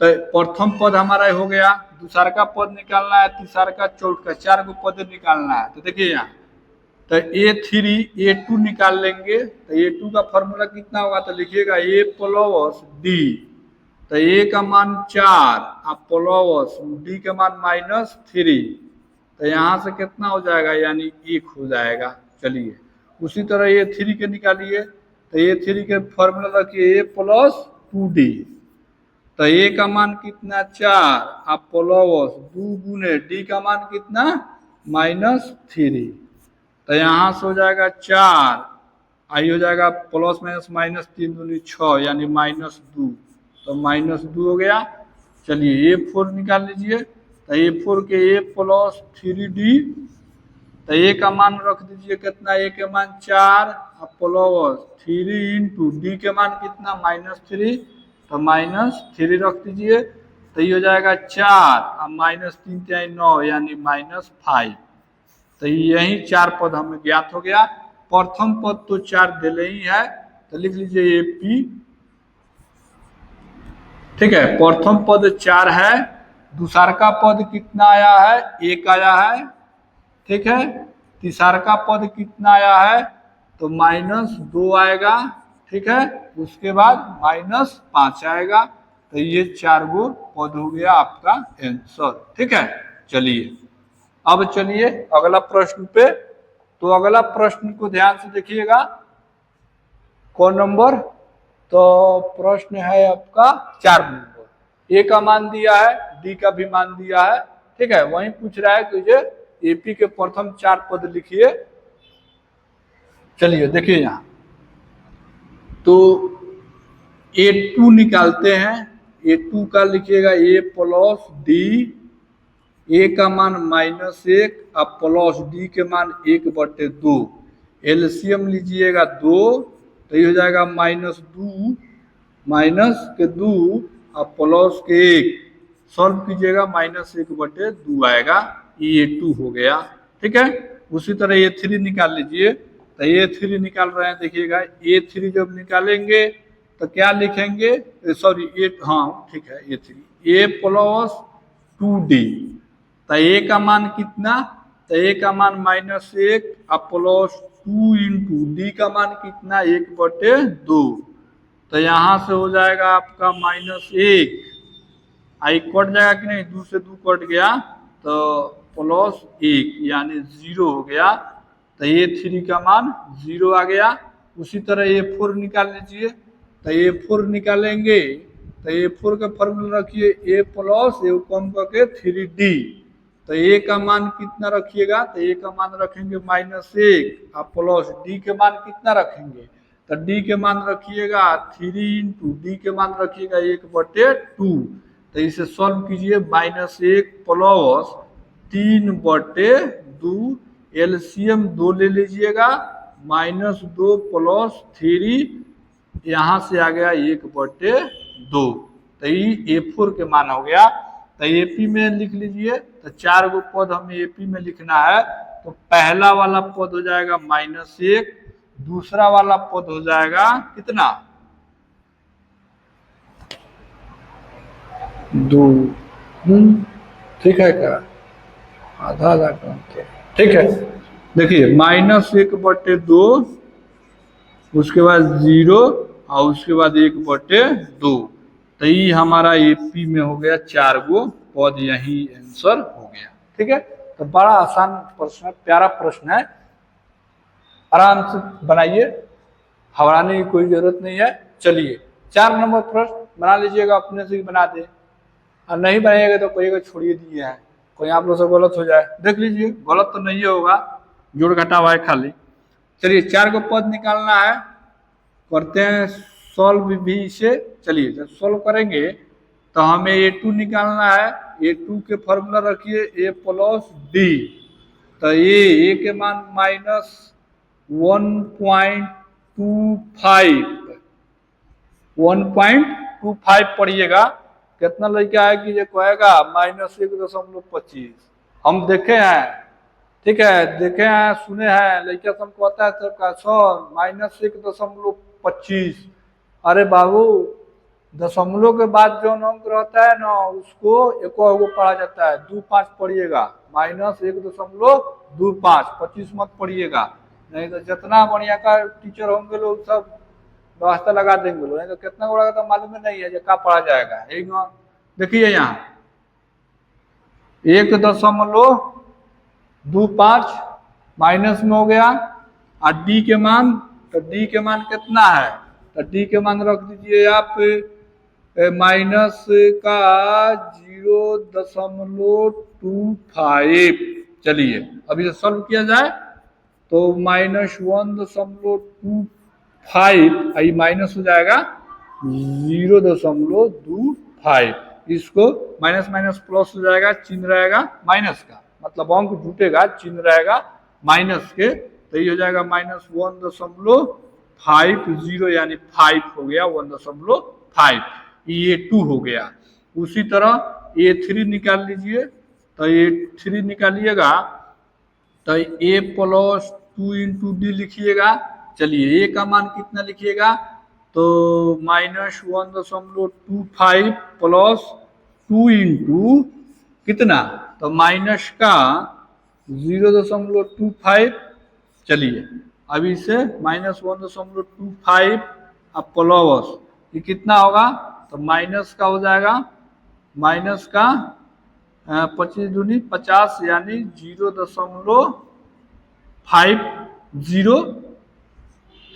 तो प्रथम पद हमारा हो गया, दूसरा का पद निकालना है, तीसरा का, चौथा का, 4 गो पद निकालना है। तो देखिए यहाँ तो A3 A2 निकाल लेंगे। तो A2 का फॉर्मूला कितना होगा? तो लिखिएगा A प्लस डी। तो ए का मान 4 और प्लस डी का मान -3। तो यहाँ से कितना हो जाएगा? यानी 1 हो जाएगा। चलिए उसी तरह A3 के निकालिए। तो A3 के फॉर्मूला रखिए A प्लस 2D। तो ए का मान कितना? 4 और प्लस 2 गुने डी का मान कितना? -3। तो यहाँ से हो जाएगा 4 आई हो जाएगा प्लस माइनस माइनस 3 दूनी 6 यानी -2, तो -2 हो गया। चलिए A4 निकाल लीजिए, तो A4 के A प्लस 3D, तो A का मान रख दीजिए कितना, A के मान 4 प्लस 3 इंटू D के मान कितना -3, तो -3 रख दीजिए, तो ये हो जाएगा 4 और -3 3 9 यानी -5। तो यही 4 पद हमें ज्ञात हो गया। प्रथम पद तो 4 दिले ही है, तो लिख लीजिए AP, ठीक है। प्रथम पद 4 है, दूसरा का पद कितना आया है, 1 आया है, ठीक है। तीसरा का पद कितना आया है, तो -2 आएगा, ठीक है। उसके बाद -5 आएगा, तो ये 4 गो पद हो गया आपका आंसर, ठीक है। चलिए अब चलिए अगला प्रश्न पे। तो अगला प्रश्न को ध्यान से देखिएगा, कौन नंबर, तो प्रश्न है आपका 4 नंबर। ए का मान दिया है, डी का भी मान दिया है, ठीक है। वहीं पूछ रहा है कि ये एपी के प्रथम 4 पद लिखिए। चलिए देखिए यहाँ, तो A2 निकालते हैं। A2 का लिखिएगा A प्लस डी, ए का मान -1 और प्लस डी के मान 1/2। एलसीएम लीजिएगा 2, तो ये हो जाएगा -2 -2 और प्लस के 1, सॉल्व कीजिएगा -1/2 आएगा, ये A2 हो गया, ठीक है। उसी तरह A3 निकाल लीजिए, तो A3 निकाल रहे हैं, देखिएगा A3 जब निकालेंगे तो क्या लिखेंगे, सॉरी हाँ ठीक है, A3 A प्लस 2D, तो ए का मान कितना, तो ए का मान -1 और प्लस 2 इंटू डी का मान कितना 1/2, तो यहाँ से हो जाएगा आपका -1, आई कट जाएगा कि नहीं, 2 से 2 कट गया, तो +1 यानी 0 हो गया, तो A3 का मान 0 आ गया। उसी तरह A4 निकाल लीजिए, तो A4 निकालेंगे, तो A4 का फॉर्मूला रखिए A प्लस ए कम करके 3D, तो ए का मान कितना रखिएगा, तो ए का मान रखेंगे -1 और प्लस डी के मान कितना रखेंगे, तो डी के मान रखिएगा 3 इंटू डी के मान रखिएगा 1/2, तो इसे सॉल्व कीजिए, -1 प्लस 3/2, एलसीएम 2 ले लीजिएगा, -2 प्लस 3, यहाँ से आ गया 1/2, तो ये A4 के मान हो गया। तो एपी में लिख लीजिए, तो 4 गो पद हमें एपी में लिखना है, तो पहला वाला पद हो जाएगा -1, दूसरा वाला पद हो जाएगा कितना 2, ठीक है क्या, आधा आधा करते, ठीक है। देखिए -1/2, उसके बाद 0 और उसके बाद 1/2, तो ये हमारा एपी में हो गया 4 गो पद, यही आंसर हो गया, ठीक है। तो बड़ा आसान प्रश्न है, प्यारा प्रश्न है, आराम से बनाइए, घबराने की कोई जरूरत नहीं है। चलिए 4 नंबर प्रश्न बना लीजिएगा, अपने से ही बना दे, और नहीं बनाइएगा तो कहिएगा छोड़िए दिए हैं, कोई आप लोग से गलत हो जाए, देख लीजिए गलत तो नहीं होगा, जोड़ घटा हुआ है खाली। चलिए 4 को पद निकालना है, करते हैं सॉल्व भी इसे। चलिए जब सॉल्व करेंगे तो हमें A2 निकालना है, A2 के फॉर्मूला रखिए A प्लस डी, तो ए के मान -1.25 पढ़िएगा। कितना लड़का है कि ये कहेगा -1.25, हम देखे हैं, ठीक है, देखे हैं सुने हैं, लड़का सब कहता है सबका सर -1.25, अरे बाबू दशमलव के बाद जो अंक रहता है ना उसको एको पढ़ा जाता है, 2.5 पढ़िएगा, -1.25, 25 मत पढ़िएगा, नहीं तो जितना बढ़िया का टीचर होंगे लोग सब व्यवस्था लगा देंगे लोग, नहीं तो कितना बड़ा तो मालूम ही नहीं है जो क्या पढ़ा जाएगा। एक देखिए यहाँ 1.25 माइनस में हो गया, और डी के मान, तो डी के मान कितना है, तो डी के मान रख दीजिए आप माइनस का 0.25। चलिए अब इसे सॉल्व किया जाए, तो -1.25 आई माइनस हो जाएगा 0.25। इसको माइनस माइनस प्लस हो जाएगा, चिन्ह रहेगा माइनस का, मतलब अंक जुटेगा, चिन्ह रहेगा माइनस के, तो ये हो जाएगा -1.50 यानी 5 हो गया 1.5, ये 2 हो गया। उसी तरह A3 निकाल लीजिए, तो A3 निकालिएगा तो A प्लस 2 इंटू डी लिखिएगा। चलिए A का मान कितना लिखिएगा, तो -1.25 प्लस 2 इंटू कितना, तो माइनस का 0.25। चलिए अब इसे -1.25 अब प्लस ये कितना होगा, तो माइनस का हो जाएगा, माइनस का 25 दूनी 50 यानी 0.50।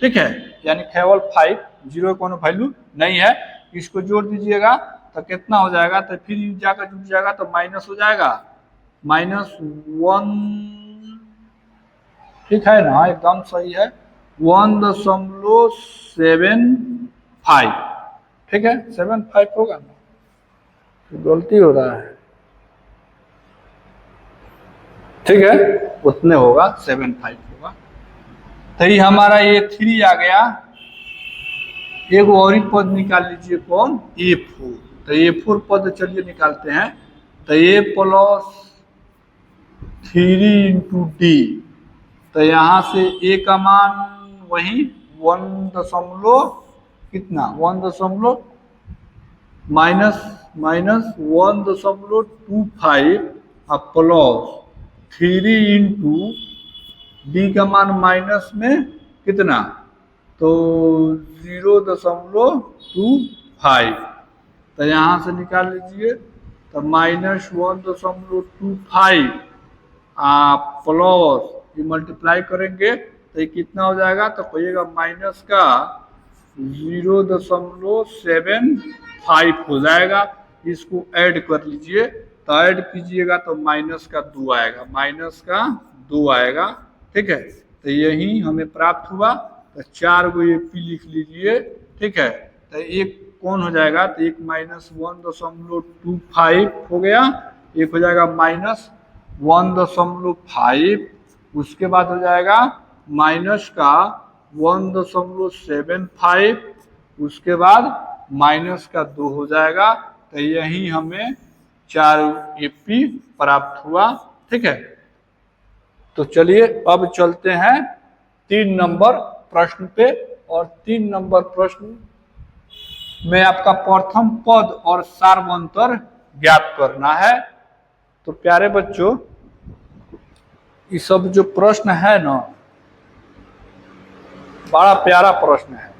ठीक है, यानी केवल 5, 0 कोनो वैल्यू नहीं है। इसको जोड़ दीजिएगा तो कितना हो जाएगा, तो फिर जाकर जुट जाएगा तो माइनस हो जाएगा -1। ठीक है ना, एकदम सही है 1.75। ठीक है 75 होगा ना, तो गलती हो रहा है। ठीक है उतने होगा 75 होगा। तो ये हमारा A3 आ गया। एक और ही पद निकाल लीजिए, कौन, A4। तो A4 पद चलिए निकालते हैं। तो A प्लस 3 इंटू डी, तो यहाँ से A का मान वही 1 कितना 1 -1.25 प्लस 3 इंटू डी का मान माइनस में कितना, तो 0.25। तो यहाँ से निकाल लीजिए, तो -1.25 प्लस ये मल्टीप्लाई करेंगे तो ये कितना हो जाएगा, तो कहिएगा माइनस का 0.75 हो जाएगा। इसको ऐड कर लीजिए, तो ऐड कीजिएगा तो माइनस का 2 आएगा, माइनस का 2 आएगा। ठीक है, तो यही हमें प्राप्त हुआ। तो 4 गो AP लिख लीजिए। ठीक है, तो एक कौन हो जाएगा, तो एक -1.25 हो गया, एक हो जाएगा -1.5, उसके बाद हो जाएगा माइनस का 1.75, उसके बाद माइनस का 2 हो जाएगा। तो यही हमें 4 AP प्राप्त हुआ। ठीक है, तो चलिए अब चलते हैं 3 नंबर प्रश्न पे। और 3 नंबर प्रश्न में आपका प्रथम पद और सार्वंतर ज्ञात करना है। तो प्यारे बच्चों, ये सब जो प्रश्न है ना, बड़ा प्यारा प्रश्न है।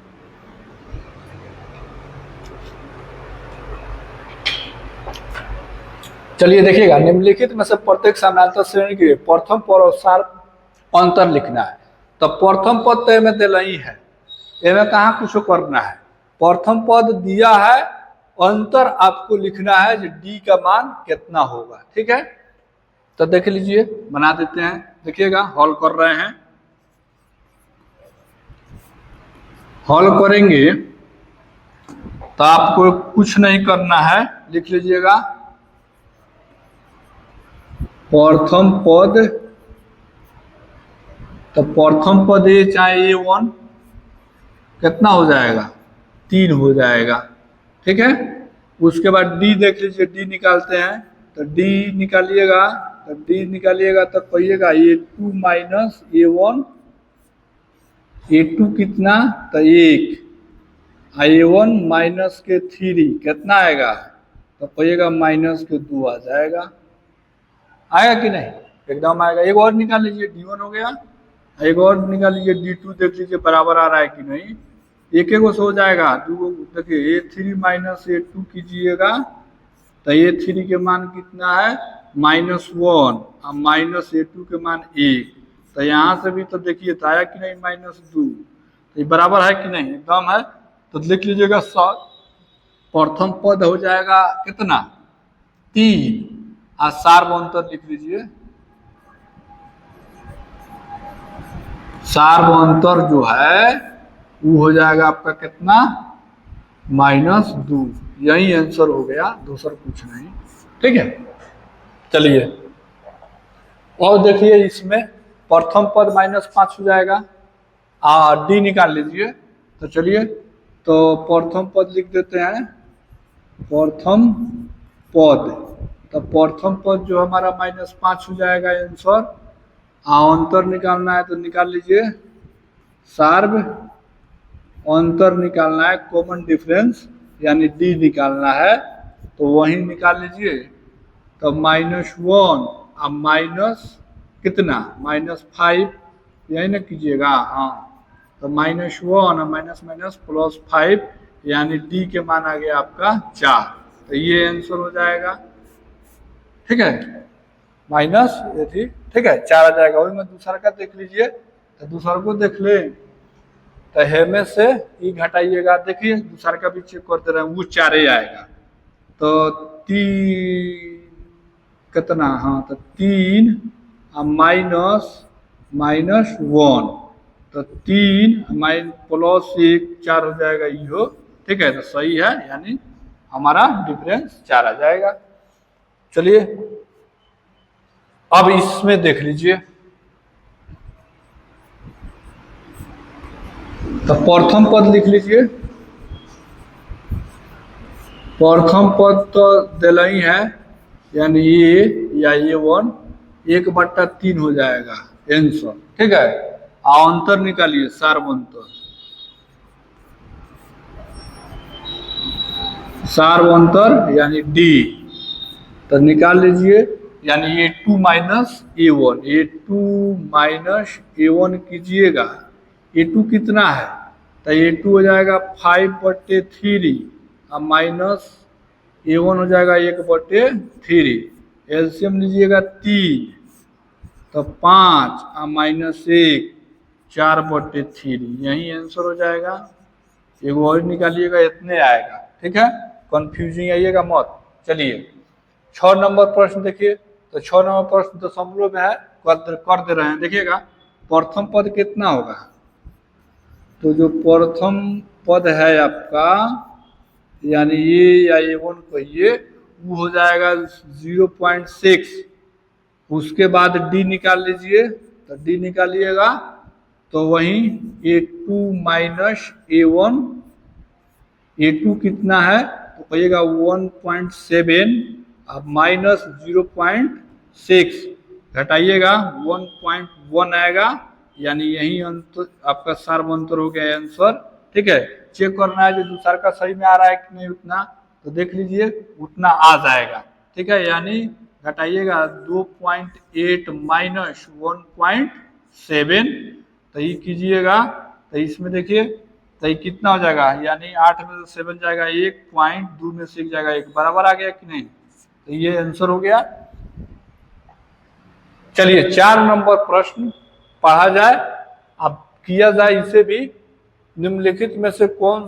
चलिए देखिएगा, निम्नलिखित में से प्रत्येक समानांतर श्रेणी के प्रथम पद और सार्वंतर लिखना है। तो प्रथम पद तो एमे दिल ही है, एमे कहाँ कुछ करना है। प्रथम पद दिया है, अंतर आपको लिखना है जो डी का मान कितना होगा। ठीक है, तो देख लीजिए, बना देते हैं। देखिएगा, हल कर रहे हैं, हल करेंगे तो आपको कुछ नहीं करना है, लिख लीजिएगा प्रथम पद। तो प्रथम पद ए चाहे A1 कितना हो जाएगा, 3 हो जाएगा। ठीक है, उसके बाद डी देख लीजिए, डी निकालते हैं। तो डी निकालिएगा, तो डी निकालिएगा तो कहिएगा A2 माइनस A1, A2 कितना, तो 1, A1 माइनस के 3 कितना आएगा, तो कहिएगा माइनस के 2 आ जाएगा। आएगा कि नहीं, एकदम आएगा। एक और निकाल लीजिए, D1 हो गया। एक और निकाल लीजिए, D2 देख लीजिए बराबर आ रहा है कि नहीं। एक एक हो जाएगा, देखिए A3 माइनस A2 कीजिएगा, तो A3 के मान कितना है -1 और माइनस A2 के मान 1। तो यहाँ से भी तो देखिए तो आया कि नहीं -2, तो ये बराबर है कि नहीं, एकदम है। तो लिख लीजिएगा प्रथम पद हो जाएगा कितना, 3, और सार्वंतर लिख लीजिए। सार्वंतर जो है वो हो जाएगा आपका कितना, -2। यही आंसर हो गया, दूसरा कुछ नहीं। ठीक है, चलिए और देखिए इसमें प्रथम पद -5 हो जाएगा, डी निकाल लीजिए। तो चलिए, तो प्रथम पद लिख देते हैं, प्रथम पद। तो प्रथम पद जो हमारा -5 हो जाएगा आंसर। अंतर निकालना है तो निकाल लीजिए, सार्व अंतर निकालना है, कॉमन डिफरेंस यानी डी निकालना है, तो वही निकाल लीजिए। तो -1 और माइनस कितना, -5, यही ना कीजिएगा। हाँ, तो -1 और माइनस +5 यानी डी के मान आ गया आपका 4। तो ये आंसर हो जाएगा। ठीक है, माइनस ये थी, ठीक है, 4 आ जाएगा। वही में दूसरा का देख लीजिए, तो दूसरा को देख ले, तो हेमे से ई घटाइएगा, देखिए दूसरा का भी चेक करते रहे, वो 4 ही आएगा। तो 3 कितना, हाँ तो 3 -1, तो 3 +1 4 हो जाएगा यो। ठीक है, तो सही है, यानी हमारा डिफरेंस 4 आ जाएगा। चलिए अब इसमें देख लीजिए, तो प्रथम पद लिख लीजिए। प्रथम पद तो दिल ही है, यानी ये या A1 1/3 हो जाएगा आंसर। ठीक है, अंतर निकालिए, सार्वंतर, सार्वंतर यानी डी, तो निकाल लीजिए, यानी A2 - A1, A2 - A1 कीजिएगा। A2 कितना है, तो A2 हो जाएगा 5/3 और माइनस A1 हो जाएगा 1/3। एलसीएम लीजिएगा 3, तो 5 और -1 4/3, यही आंसर हो जाएगा। एगो और निकालिएगा, इतने आएगा। ठीक है, कंफ्यूजिंग आइएगा मत। चलिए 6 नंबर प्रश्न देखिए, तो 6 नंबर प्रश्न दशमलव में है, कर दे रहे हैं। देखिएगा प्रथम पद कितना होगा, तो जो प्रथम पद है आपका, यानी ये या A1 कहिए, वो हो जाएगा 0.6। उसके बाद डी निकाल लीजिए, तो डी निकालिएगा, तो वहीं A2 - A1, A2 कितना है, तो कहिएगा 1.7 अब -0.6 घटाइएगा 1.1 आएगा, यानी यही अंतर आपका सार्वंतर हो गया आंसर। ठीक है, चेक करना है जो दूसरा का सही में आ रहा है कि नहीं उतना, तो देख लीजिए उतना आ जाएगा। ठीक है, यानी घटाइएगा 2.8 - 1.7, तो ये कीजिएगा, तो इसमें देखिए तो ये कितना हो जाएगा, यानी 8 में से 7 जाएगा 1, 2 में से 1 जाएगा 1, बराबर आ गया कि नहीं, तो ये आंसर हो गया। चलिए 4 नंबर प्रश्न पढ़ा जाए, अब किया जाए इसे भी। निम्नलिखित में से कौन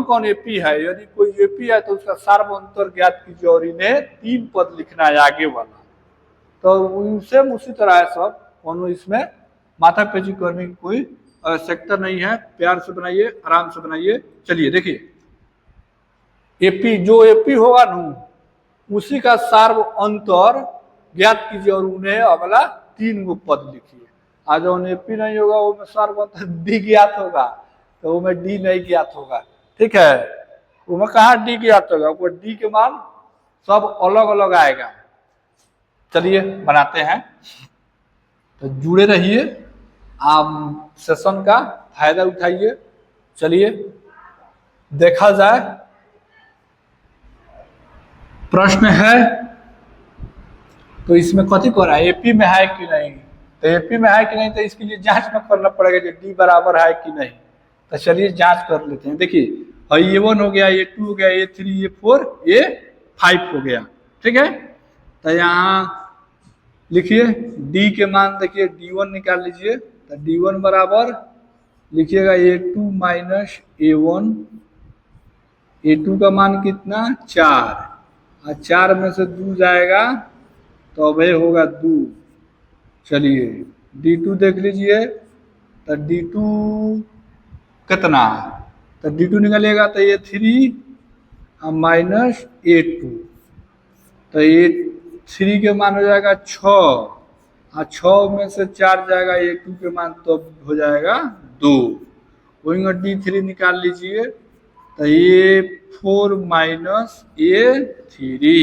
कौन एपी है, यदि कोई एपी है तो उसका सार्वंतर ज्ञात कीजिए और इन्हें 3 पद लिखना है आगे वाला। तो सेम उसी तरह है सब, कौन इसमें माथा पेची करने की कोई सेक्टर नहीं है, प्यार से बनाइए, आराम से बनाइए। चलिए देखिए, एपी जो एपी होगा ना, उसी का सार्व अंतर ज्ञात कीजिए और उन्हें अगला 3 गो पद लिखिए। आज जो एपी नहीं होगा वो में सार्व अंतर डी ज्ञात होगा, तो वो में डी नहीं ज्ञात होगा। ठीक है, वो में कहा डी ज्ञात होगा, वो डी के मान सब अलग अलग आएगा। चलिए बनाते हैं, तो जुड़े रहिए, आप सेशन का फायदा उठाइए। चलिए देखा जाए, प्रश्न है तो इसमें कथी कर रहा है, एपी में है कि नहीं, तो एपी में है कि नहीं, तो इसके लिए जांच में करना पड़ेगा कि डी बराबर है कि नहीं। तो चलिए जांच कर लेते हैं। देखिए A1 हो गया, A2 हो गया, A3, A4, A5 हो गया। ठीक है, तो यहाँ लिखिए डी के मान, देखिए D1 निकाल लीजिए, तो D1 बराबर लिखिएगा A2 - A1, A2 का मान कितना 4, और 4 में से 2 जाएगा तो अब होगा 2। चलिए D2 देख लीजिए, तो D2 कितना, तो D2 निकलेगा तो ये 3 माइनस A2, तो ये 3 के मान हो जाएगा 6, और 6 में से 4 जाएगा A2 के मान तो हो जाएगा 2। वहीं D3 निकाल लीजिए, तो ये 4 माइनस A3,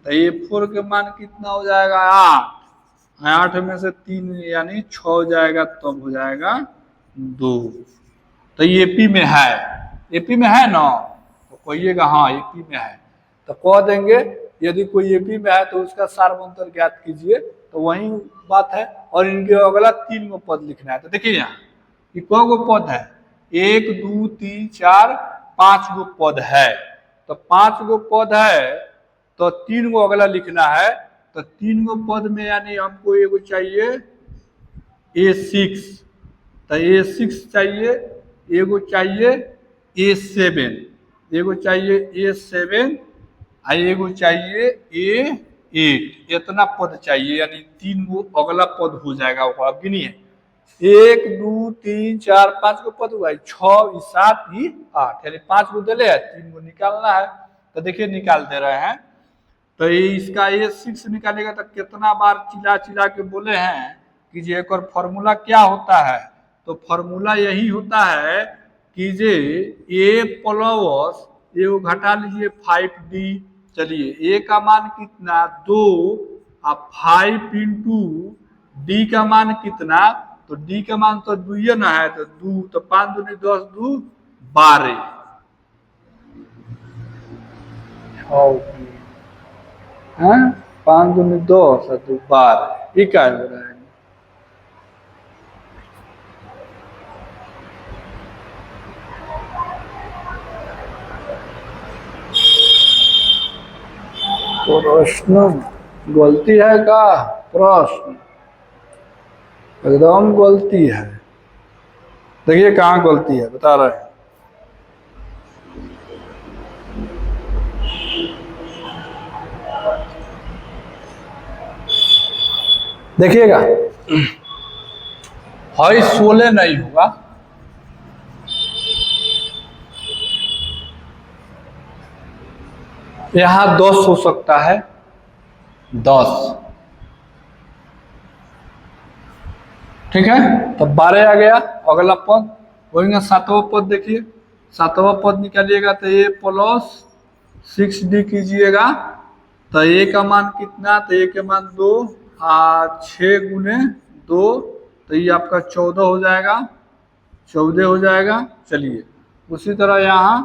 तो ये 4 के मान कितना हो जाएगा 8, 8 में से 3 यानी 6 जाएगा तब हो जाएगा 2। तो ये एपी में है, एपी में है ना, तो कहिएगा हाँ एपी में है, तो कह देंगे यदि कोई एपी में है तो उसका सार्वंतर ज्ञात कीजिए, तो वही बात है। और इनके अगला 3 गो पद लिखना है, तो देखिए यहाँ ये कौ गो पद है, 1 2 3 4 5 गो पद है, तो 5 गो पद है तो 3 गो अगला लिखना है, तो 3 गो पद में यानी हमको एगो चाहिए A6, तो A6 चाहिए, एगो चाहिए A7, एगो चाहिए A7, एगो चाहिए A8, इतना पद चाहिए, यानी 3 गो अगला पद हो जाएगा। अब गिनिए 1 2 3 4 5 गो पद हुआ, 6 7 8, यानी 5 गो दिले है, 3 गो निकालना है, तो देखिए निकाल दे रहे हैं। तो इसका A6 निकालेगा तो कितना बार चिल्ला चिल्ला के बोले हैं कि जे एक फॉर्मूला क्या होता है, तो फॉर्मूला यही होता है कि जे A प्लस एगो घटा लीजिए 5D, चलिए A का मान कितना 2, और 5 इंटू D का मान कितना, तो D का मान तो 2 ना है, तो 2, तो 5 दूनी 10 2 12, 5 दूनी 10 और 2 12, ये क्या हो रहा है। प्रश्न गलती है का, प्रश्न एकदम गलती है, देखिए कहाँ गलती है बता रहे हैं। देखिएगा हाई 16 नहीं होगा, यहां 10 हो सकता है, 10, ठीक है, तो 12 आ गया अगला पद। वही 7वां पद देखिए, 7वां पद निकालिएगा तो A प्लस 6D कीजिएगा, तो A का मान कितना, तो A के मान 2, 6 गुने 2, तो ये आपका 14 हो जाएगा, 14 हो जाएगा। चलिए उसी तरह यहाँ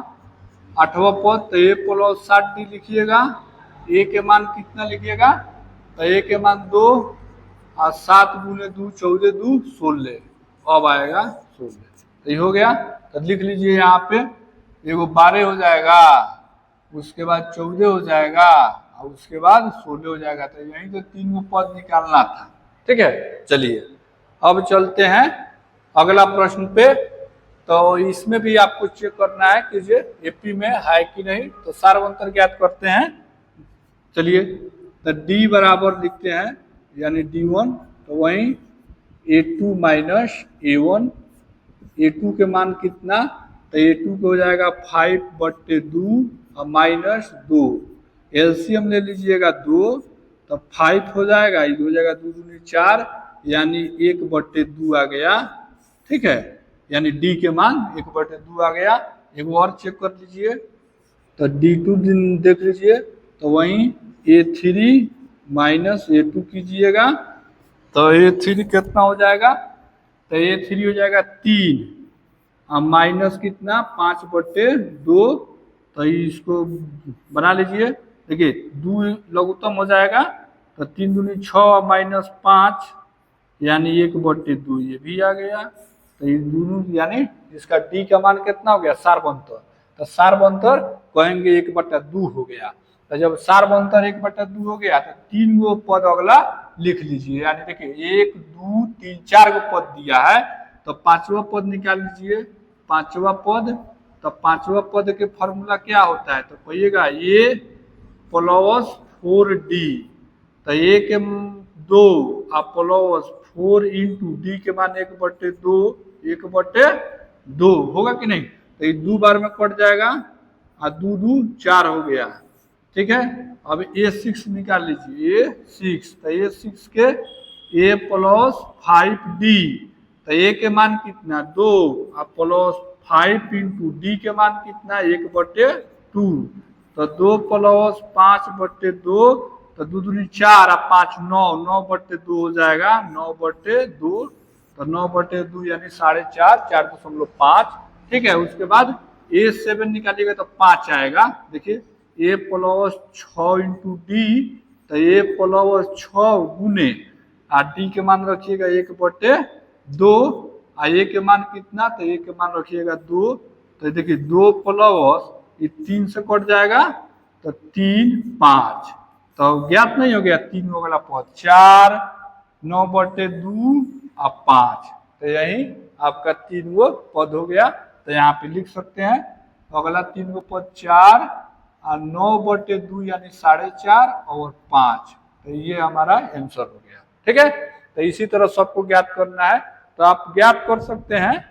8वां पद, तो A प्लस 7D लिखिएगा, A के मान कितना लिखिएगा, तो A के मान 2, और 7 गुने 2 14 2 16, अब आएगा 16, तो ये हो गया। तो लिख लीजिए यहाँ पे एगो 12 हो जाएगा, उसके बाद 14 हो जाएगा, और उसके बाद 16 हो जाएगा, तो यही तो 3 गो पद निकालना था, ठीक है। चलिए अब चलते हैं अगला प्रश्न पे, तो इसमें भी आपको चेक करना है कि ये एपी में है कि नहीं, तो सार्वंतर ज्ञात करते हैं। चलिए तो D बराबर लिखते हैं, यानी D1, तो वहीं A2 माइनस A1, A2 के मान कितना, तो A2 को हो जाएगा 5/2 और माइनस 2, एलसीएम ले लीजिएगा 2, तो 5 हो जाएगा, ये हो जाएगा 2 दूनी 4, यानी 1/2 आ गया, ठीक है, यानी D के मान 1/2 आ गया। एक और चेक कर लीजिए, तो D2 देख लीजिए, तो वहीं A3 माइनस A2 कीजिएगा, तो A3 कितना हो जाएगा, तो A3 हो जाएगा 3, और माइनस कितना 5/2, तो इसको बना लीजिए, देखिए 2 लघुत्तम हो जाएगा, तो 3 दूनी 6 माइनस 5, यानी 1/2, ये भी आ गया। तो ये दोनों यानी इसका D का मान कितना हो गया, सार्वंतर, तो सार्वंतर कहेंगे 1/2 हो गया। तो जब सार्वंतर 1/2 हो गया तो 3 गो पद अगला लिख लीजिए, यानी देखिए 1 2 3 4 गो पद दिया है, तो 5वां पद निकाल लीजिए, 5वां पद, तो 5वां पद के फॉर्मूला क्या होता है, तो कहिएगा A प्लस 4D, तो A के 2 और प्लस 4 इंटू D के मान 1/2, 1/2, 2 होगा कि नहीं, तो ये 2 बार में कट जाएगा और 2 2 4 हो गया। ठीक है, अब A6 निकाल लीजिए, A6, तो A6 के A प्लस 5D, तो A के मान कितना 2 और प्लस 5 इंटू D के मान कितना 1/2, तो 2 प्लस 5/2, तो 2 दूनी 4 और 5 9, 9/2 हो जाएगा, 9/2, तो 9/2 यानी 4.5, 4.5। ठीक है, उसके बाद A7 निकालिएगा तो 5 आएगा। देखिए A प्लस 6 इंटू डी, तो A प्लस 6 गुने और D के मान रखिएगा 1/2 और A के मान कितना, तो A के मान रखिएगा 2, तो देखिए 2 प्लस ये 3 से कट जाएगा, तो 3 5, तो ज्ञात नहीं हो गया 3 हो गया पद 4, 9/2 और 5, तो यही आपका 3 गो पद हो गया। तो यहाँ पे लिख सकते हैं अगला 3 गो पद 4 और 9/2 यानी 4.5 और 5, तो ये हमारा आंसर हो गया। ठीक है, तो इसी तरह सबको ज्ञात करना है तो आप ज्ञात कर सकते हैं।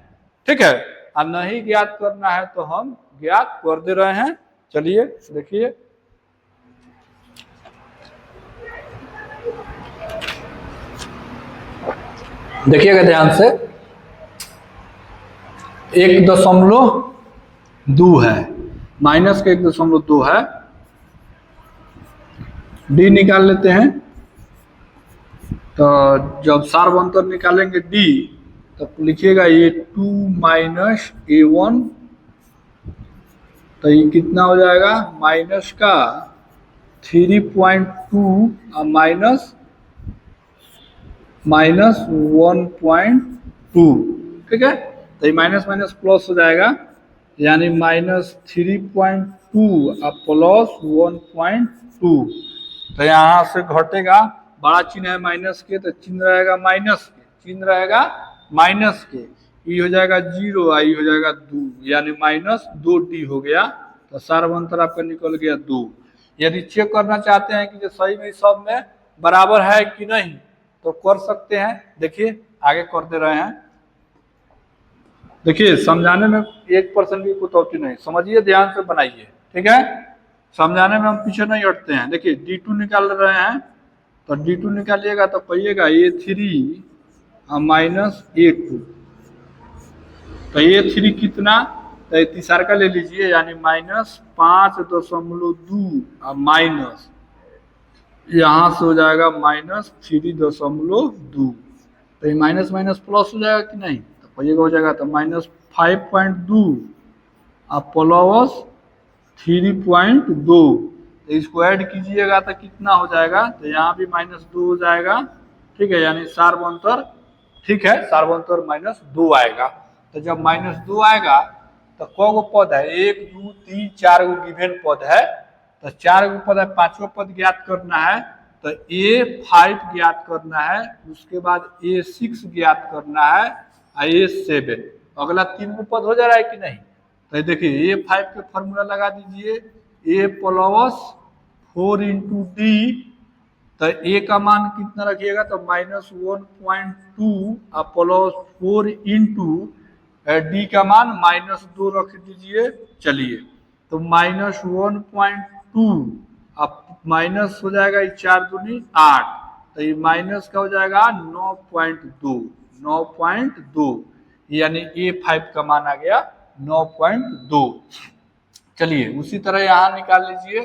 ठीक है, और नहीं ज्ञात करना है तो हम ज्ञात कर दे रहे हैं। चलिए देखिए, देखिएगा ध्यान से, 1.2 है, माइनस का 1.2 है, डी निकाल लेते हैं। तो जब सार्वंतर निकालेंगे डी, तो लिखिएगा A2 माइनस A1, तो ये कितना हो जाएगा माइनस का 3.2 और माइनस 1.2। ठीक है, तो ये माइनस माइनस प्लस हो जाएगा, यानी -3.2 और प्लस 1.2, तो यहाँ से घटेगा, बड़ा चिन्ह है माइनस के, तो चिन्ह रहेगा माइनस के, चिन्ह रहेगा माइनस के, ये हो जाएगा 0 और ये हो जाएगा 2, यानी -2D हो गया। तो सार्वंतर आपका निकल गया 2। यदि चेक करना चाहते हैं कि जो सही में सब में बराबर है कि नहीं, तो कर सकते हैं। देखिए आगे कर दे रहे हैं। देखिए समझाने में 1% भी कटौती नहीं, समझिए ध्यान से बनाइए। ठीक है, समझाने में हम पीछे नहीं हटते हैं। देखिए D2 निकाल रहे हैं, तो D2 निकालिएगा तो कहिएगा A3 माइनस A2, तो A3 कितना, तो तीसरा का ले लीजिए, यानी -5.2 और माइनस यहाँ से हो जाएगा -3.2, तो ये माइनस माइनस प्लस हो जाएगा कि नहीं, तो कहिएगा हो जाएगा, तो -5.2 और प्लस 3.2, तो इसको ऐड कीजिएगा तो कितना हो जाएगा, तो यहाँ भी -2 हो जाएगा। ठीक है, यानी सार्वंतर, ठीक है, सार्वंतर -2 आएगा। तो जब -2 आएगा तो कौ गो पद है, 1 2 3 4 गो गिवेन पद है, तो 4 गो पद है, 5वां पद ज्ञात करना है, तो A5 ज्ञात करना है, उसके बाद A6 ज्ञात करना है और A7, अगला 3 गो पद हो जा रहा है कि नहीं। तो देखिए A5 के फॉर्मूला लगा दीजिए, A प्लस 4 इंटू डी, तो A का मान कितना रखिएगा, तो -1.2 और प्लस 4 इंटू डी का मान -2 रख दीजिए। चलिए, तो -1.2 अब माइनस हो जाएगा, 4 दूनी 8, तो ये माइनस का हो जाएगा 9.2, यानी A5 का मान आ गया 9.2। चलिए उसी तरह यहाँ निकाल लीजिए,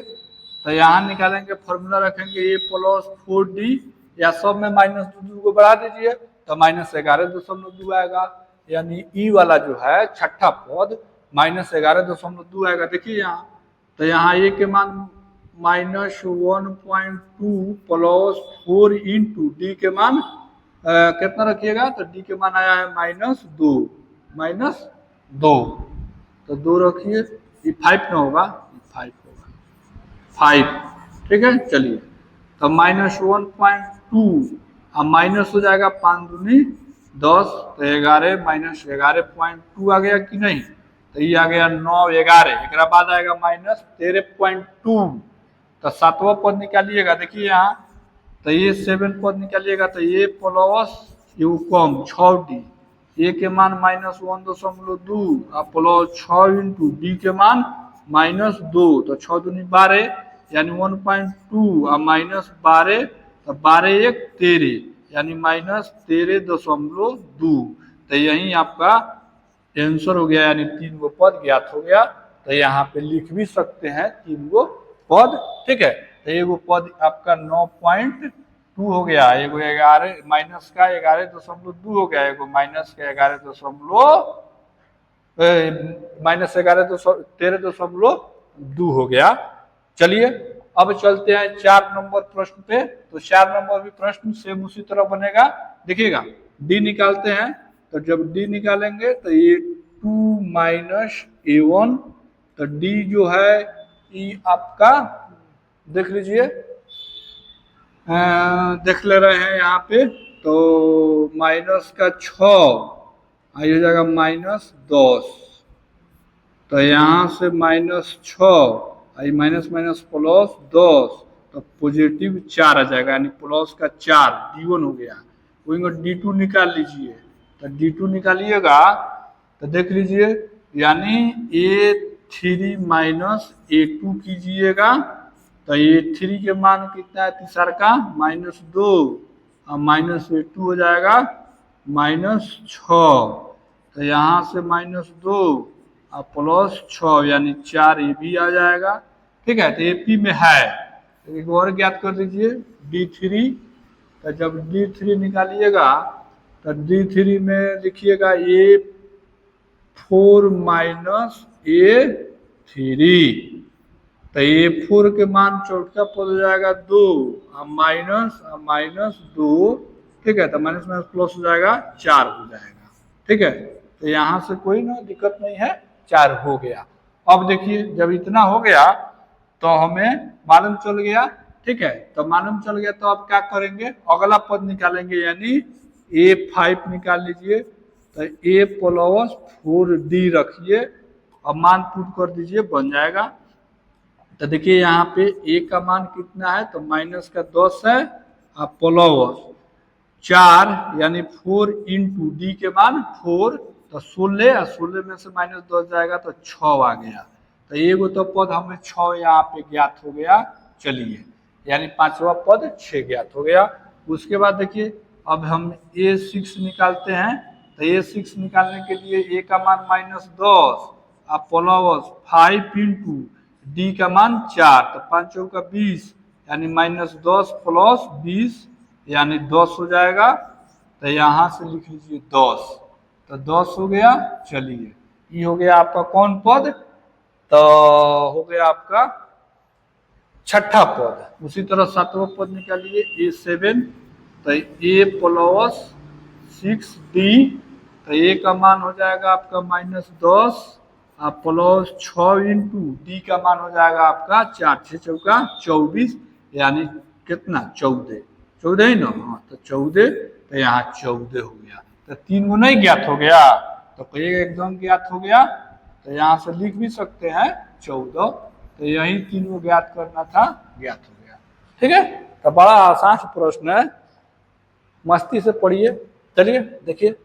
तो यहाँ निकालेंगे, फॉर्मूला रखेंगे A प्लस 4D, या सब में -2 को बढ़ा दीजिए, तो -11.2 आएगा, यानी ई वाला जो है छठा पद -11.2 आएगा। देखिए यहाँ, तो यहाँ A के मान -1.2 प्लस 4 इंटू डी के मान कितना रखिएगा, तो डी के मान आया है -2, तो 2 रखिए, ये 5 न होगा, 5 होगा, 5। ठीक है, चलिए, तो -1.2 अब माइनस हो जाएगा 5 दूनी 10, तो 11 -11.2 आ गया कि नहीं, तो ये आ गया 9 11, एक बाद आएगा -13.2, तो 7वां पद निकालिएगा। देखिए यहाँ, तो ये 7 पद निकालिएगा, तो ये प्लस ये कम 6D, ए के मान -1.2 और प्लस 6 इंटू डी के मान -2, तो 6 दूनी 12 यानी 1.2 और -12 तो 12 1 13 यानी -13.2। तो यही आपका आंसर हो गया, यानी 3 गो पद ज्ञात हो गया। तो यहाँ पे लिख भी सकते हैं 3 गो पद, ठीक है। तो एगो पद आपका 9.2 हो गया, एगो 11 माइनस का 11.2 हो गया, एगो माइनस का 13.2 हो गया। चलिए अब चलते हैं 4 नंबर प्रश्न पे। तो 4 नंबर भी प्रश्न सेम उसी तरह बनेगा। देखिएगा डी निकालते हैं, तो जब डी निकालेंगे तो ये 2 माइनस A1, तो डी जो है ई आपका देख लीजिए, देख ले रहे हैं यहाँ पे, तो माइनस का 6 आई हो जाएगा -10, तो यहाँ से -6 आई माइनस माइनस प्लस 10, तो पॉजिटिव 4 आ जाएगा, यानी प्लस का 4 D1 हो गया। वहीं को D2 निकाल लीजिए, तो D2 निकालिएगा तो देख लीजिए, यानी A3 माइनस A2 कीजिएगा, तो A3 के मान कितना है तीसरा का -2 और -A2 हो जाएगा -6, तो यहाँ से -2 और प्लस 6 यानी 4 ये भी आ जाएगा, ठीक है। तो AP में है, तो एक और ज्ञात कर दीजिए D3, तो जब D3 निकालिएगा तो D3 में लिखिएगा A4 माइनस A3, तो A4 के मान चौथा पद हो जाएगा 2 और -2, ठीक है। तो माइनस माइनस प्लस हो जाएगा 4 हो जाएगा, ठीक है। तो यहाँ से कोई ना दिक्कत नहीं है, 4 हो गया। अब देखिए जब इतना हो गया तो हमें मालूम चल गया, ठीक है। तो मालूम चल गया तो अब क्या करेंगे, अगला पद निकालेंगे, यानी A5 निकाल लीजिए, तो A प्लस 4D रखिए और मान पुट कर दीजिए, बन जाएगा। तो देखिए यहाँ पे A का मान कितना है, तो माइनस का 10 है और प्लस 4 यानी 4 इंटू डी के मान 4, तो 16 और 16 में से -10 जाएगा तो 6 आ गया। तो एगो तो पद हमें 6 यहाँ पे ज्ञात हो गया। चलिए यानी 5वां पद 6 ज्ञात हो गया। उसके बाद देखिए अब हम A6 निकालते हैं, तो A6 निकालने के लिए A का मान -10 और प्लस 5 इंटू डी का मान 4, तो 5 चौका 20 यानी -10 प्लस 20 यानी 10 हो जाएगा। तो यहाँ से लिख लीजिए 10, तो 10 हो गया। चलिए ये हो गया आपका कौन पद, तो हो गया आपका छठा पद। उसी तरह 7वां पद निकालिए A7, तो A प्लस 6D, तो A का मान हो जाएगा आपका -10 और प्लस 6 इंटू डी का मान हो जाएगा आपका 4 6 चौका 24 यानी कितना 14 ही ना, हाँ तो 14, तो यहाँ 14 हो गया। तो 3 गो नहीं ज्ञात हो गया, तो कहिएगा एकदम ज्ञात हो गया। तो यहाँ से लिख भी सकते हैं 14, तो यही 3 गो ज्ञात करना था, ज्ञात हो गया, ठीक है। तो बड़ा आसान प्रश्न है, मस्ती से पढ़िए। चलिए देखिए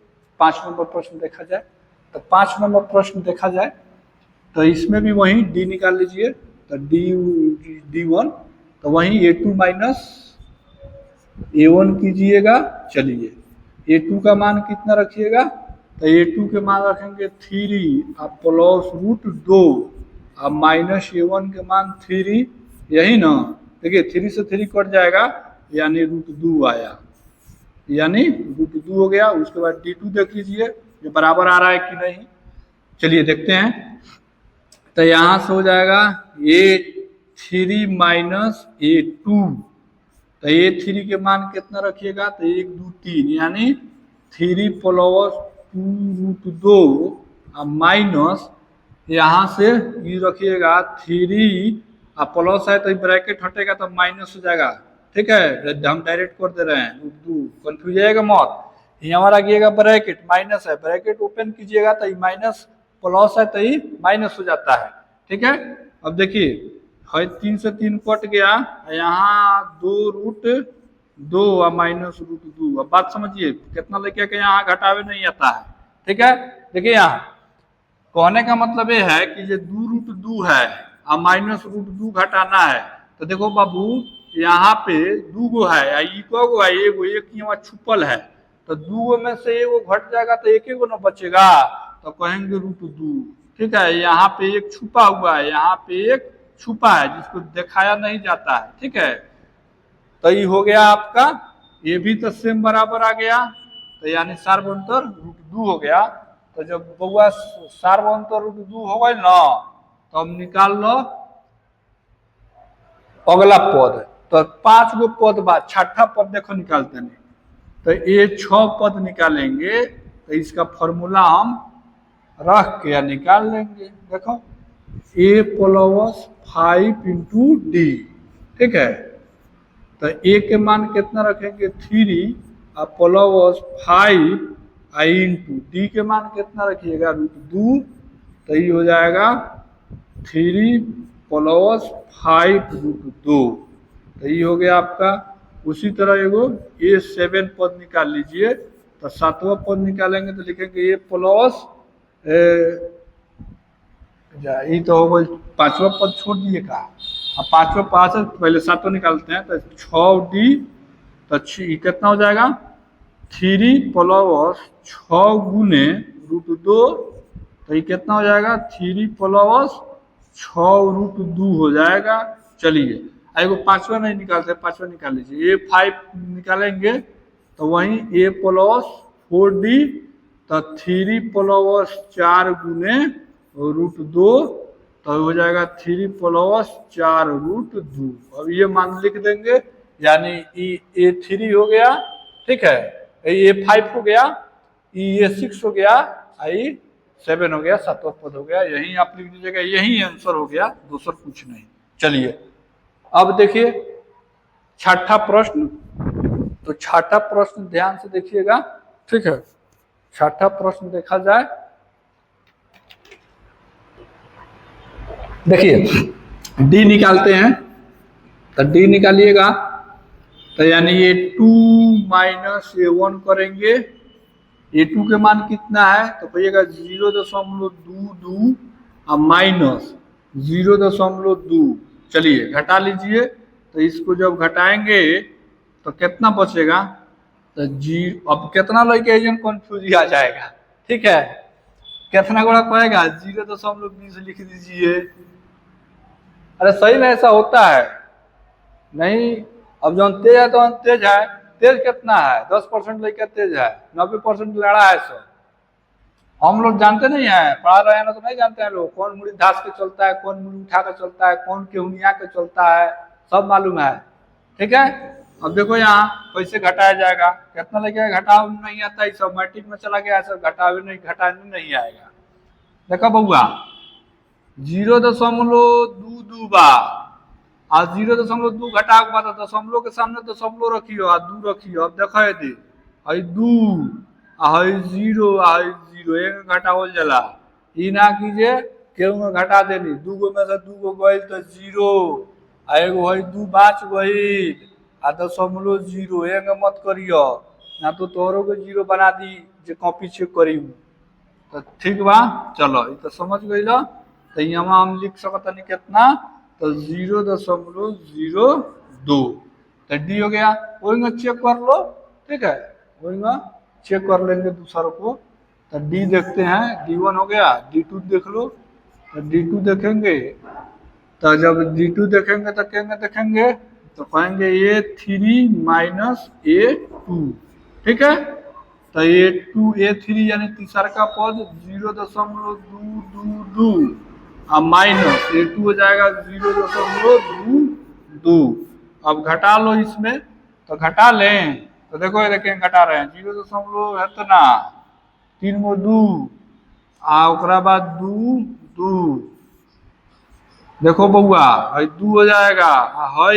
5 नंबर प्रश्न देखा जाए। तो 5 नंबर प्रश्न देखा जाए तो इसमें भी वही डी निकाल लीजिए, तो D1, तो वही A2 माइनस A1 कीजिएगा। चलिए A2 का मान कितना रखिएगा, तो A2 के मान रखेंगे 3 और प्लस √2 और माइनस A1 के मान 3, यही ना। देखिए 3 से 3 कट जाएगा यानी √2 आया, यानी √2 हो गया। उसके बाद D2 देख लीजिए ये बराबर आ रहा है कि नहीं, चलिए देखते हैं। तो यहाँ से हो जाएगा A3 माइनस A2, तो A3 के मान कितना रखिएगा, तो 1 2 3 यानी 3 प्लस 2√2 और माइनस यहाँ से ये रखिएगा 3 और प्लस है तो ब्रैकेट हटेगा तो माइनस हो जाएगा, ठीक है। हम डायरेक्ट कर दे रहे हैं, √2 कंफ्यूज जाएगा मत। यहाँ हमारा आगिएगा ब्रैकेट, माइनस है, ब्रैकेट ओपन कीजिएगा तो ये माइनस प्लस है तो ये माइनस हो जाता है, ठीक है। अब देखिए है 3 से 3 कट गया, यहाँ 2√2 और -√2। अब बात समझिए कितना लेके के यहाँ घटावे नहीं आता है, ठीक है। देखिए यहाँ कहने का मतलब ये है कि जो 2√2 है और -√2 घटाना है, तो देखो बाबू यहाँ पे 2 गो है, को गो है, एगो एक यहाँ छुपल है, तो 2 गो में से एगो घट जाएगा तो एक गो ना बचेगा, तो कहेंगे √2। ठीक है, यहाँ पे एक छुपा हुआ है, यहाँ पे एक छुपा है जिसको दिखाया नहीं जाता है। ठीक है, तो ये हो गया आपका, ये भी तो सेम बराबर आ गया, तो यानी सार्वभौमत्तर √2 हो गया। तो जब बउआ सार्वभौमत्तर √2 हो गए ना, तो अब निकाल लो अगला पद। तो 5 गो पद बाद छठा पद देखो निकालते नहीं, तो ये 6 पद निकालेंगे, तो इसका फॉर्मूला हम रख के निकाल लेंगे। देखो a+5 × d। ठीक है, तो a के मान कितना रखेंगे 3 और +5 इंटू डी के मान कितना रखिएगा √2, तो ये हो जाएगा 3 + 5√2, तो ये हो गया आपका। उसी तरह एगो a7 पद निकाल लीजिए, तो 7वां पद निकालेंगे तो लिखेंगे ये तो हो गई 5वां पद छोड़ दिए का, अब 5वां 5 पहले 7वां निकालते हैं, तो 6d, तो कितना हो जाएगा 3 + 6 गुने √2, तो ये कितना हो जाएगा 3 + 6√2 हो जाएगा। चलिए एगो 5वां नहीं निकालते, 5वां निकाल लीजिए, a5 निकालेंगे तो वहीं a + 4d, तो 3 + 4 गुने √2, तो हो जाएगा 3 + 4√2। अब ये मान लिख देंगे, यानी a3 हो गया, ठीक है, a5 हो गया, a6 हो गया, a7 हो गया, 7वां पद हो गया। यही आप लिख दीजिएगा, यही आंसर हो गया, दूसरा कुछ नहीं। चलिए अब देखिए छठा प्रश्न, तो छठा प्रश्न ध्यान से देखिएगा। ठीक है, छठा प्रश्न देखा जाए, देखिए डी निकालते हैं, तो डी निकालिएगा, तो यानी ये 2 - a1 करेंगे, a2 के मान कितना है, तो कहिएगा 0.22 और -0.2। चलिए घटा लीजिए, तो इसको जब घटाएंगे तो कितना बचेगा, तो अब कितना लेके कंफ्यूज आ जाएगा। ठीक है, कितना गुणा कहेगा 0.20 लिख दीजिए। अरे सही में ऐसा होता है नहीं, अब जो तेज है तो तेज है, तेज कितना है 10% लेकर तेज है, 90% लड़ा है। सो हम लोग जानते नहीं है, पढ़ा रहे हैं ना, तो नहीं जानते हैं लोग कौन मुड़ी धास के चलता है, कौन मुड़ी उठा के चलता है, कौन केहुनिया के चलता है, सब मालूम है। ठीक है, अब देखो यहाँ कैसे घटाया जाएगा, कितना लेके घटाव नहीं आता, सब मैट्रिक में चला गया, सब घटाने नहीं आएगा। देखो बउआ 0.22 बा, और 0.2 घटा के बाद दशमलव के सामने दशमलव रखियो और 2 रखियो। अब देखो दे 2 और 0 और 0 एक घटा हो जाला, ई ना कीजिए केहू में घटा देनी, 2 गो में से 2 गो गई तो 0, एगो है 2 5 गई आ दशमलव 0 एक मत करियो, ना तो तोहरों के 0 बना दी जो कॉपी चेक करी। तो ठीक बा, चलो ये तो समझ गई लो, तो यहाँ हम लिख सकते नहीं कितना, तो 0.02, तो डी हो गया। वही चेक कर लो, ठीक है, वही चेक कर लेंगे दूसरों को। तो डी देखते हैं, D1 हो गया, D2 देख लो, तो D2 देखेंगे, तो जब D2 देखेंगे तो देखेंगे तो कहेंगे a3 - a2। ठीक है, तो a3 यानी तीसरा का पद 0.222 और माइनस a2 हो जाएगा 0.22। अब घटा लो इसमें, तो घटा लें, तो देखो ये देखें घटा रहे हैं 0. है तो ना 3 गो 2 आ बाद 2 2, देखो बउआ है 2 हो जाएगा, है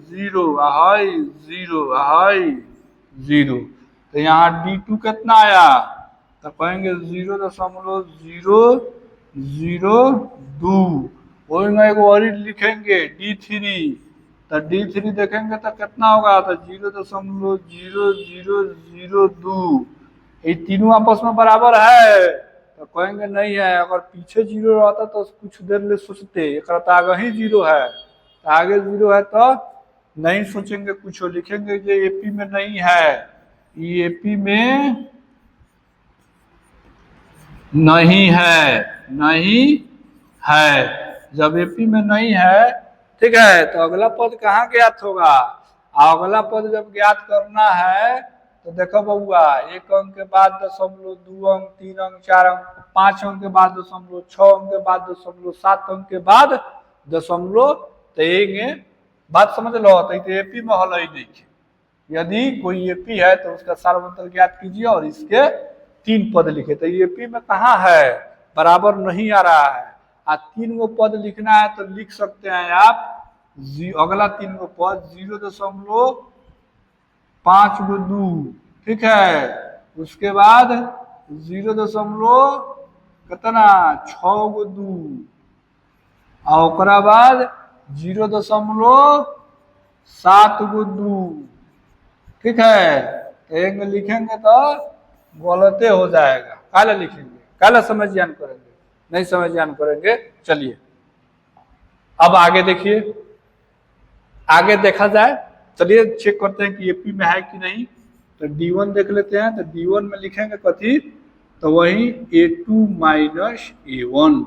0 है 0 है 0। तो यहाँ D2 कितना आया, तो कहेंगे 0.002। वही में एक और लिखेंगे D3, तो D3 देखेंगे तो कितना होगा, तो 0.0002। ये तीनों आपस में बराबर है तो कहेंगे नहीं है। अगर पीछे जीरो रहता तो कुछ देर ले सोचते, एक तो आगे ही जीरो है, तो आगे जीरो है तो नहीं सोचेंगे, कुछ लिखेंगे जो एपी में नहीं है, ये एपी में नहीं है, नहीं है। जब एपी में नहीं है, ठीक है, तो अगला पद कहाँ ज्ञात होगा? अगला पद जब ज्ञात करना है तो देखो बउआ, एक अंक के बाद दशमलव, 2 अंक, 3 अंक, 4 अंक, 5 अंक के बाद दशमलव, 6 अंक के बाद दशमलव, 7 अंक के बाद दशमलव। तो ये बात समझ लो, तो एपी में हल ही नहीं। यदि कोई एपी है तो उसका सार्वंतर ज्ञात कीजिए और इसके 3 पद लिखे। तो एपी में कहाँ है? बराबर नहीं आ रहा है। 3 गो पद लिखना है तो लिख सकते हैं आप, अगला 3 गो पद 0.5 ठीक है, उसके बाद 0. कितना 6 और बाद 0.7 ठीक है। तो लिखेंगे तो गलते हो जाएगा। काला लिखेंगे, काला समझ ज्ञान करेंगे, नहीं समझ ज्ञान करेंगे। चलिए अब आगे देखिए, आगे देखा जाए। चलिए चेक करते हैं कि एपी में है कि नहीं। तो D1 देख लेते हैं। तो D1 में लिखेंगे कथी? तो वही A2 माइनस A1।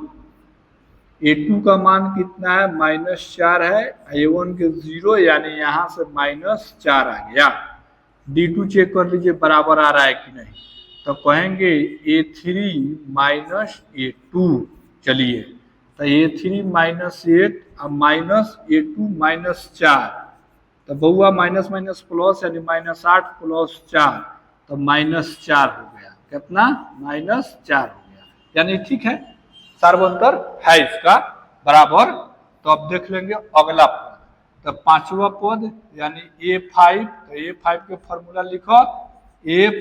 A2 का मान कितना है? -4 है। A1 के 0, यानी यहां से -4 आ गया। D2 चेक कर लीजिए बराबर आ रहा है कि नहीं। तो कहेंगे A3 माइनस A2। चलिए, तो A3 -8 और -A2 -4। तो बउआ माइनस माइनस प्लस, यानी -8 + 4, तो -4 हो गया। कितना? -4 हो गया, यानी ठीक है, सार्वंतर है इसका बराबर। तो अब देख लेंगे अगला पद। तो 5वां पद यानी A5। तो A5 के फॉर्मूला लिखो, A +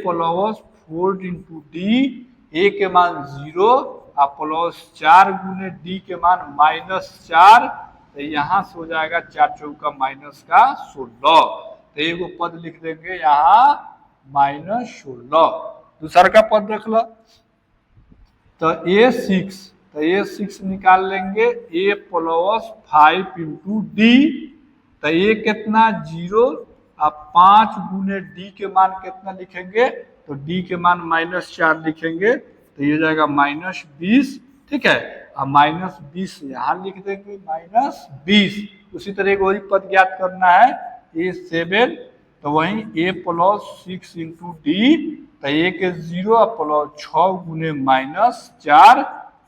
4 × D, A के मान 0 और +4 × D के मान -4। तो यहाँ से हो जाएगा 4 चौका -16। तो एगो पद लिख देंगे यहाँ -16। दूसरा का पद देख लो। तो A6, तो A6 निकाल लेंगे, A + 5 × D। तो ये कितना? 0 और 5 × D के मान कितना लिखेंगे? तो D के मान -4 लिखेंगे, तो ये जाएगा -20। ठीक है, और -20 यहाँ लिख देंगे, -20। उसी तरह एक और पद ज्ञात करना है, A7। तो वही A + 6 × D। तो A के 0 और +6 × -4,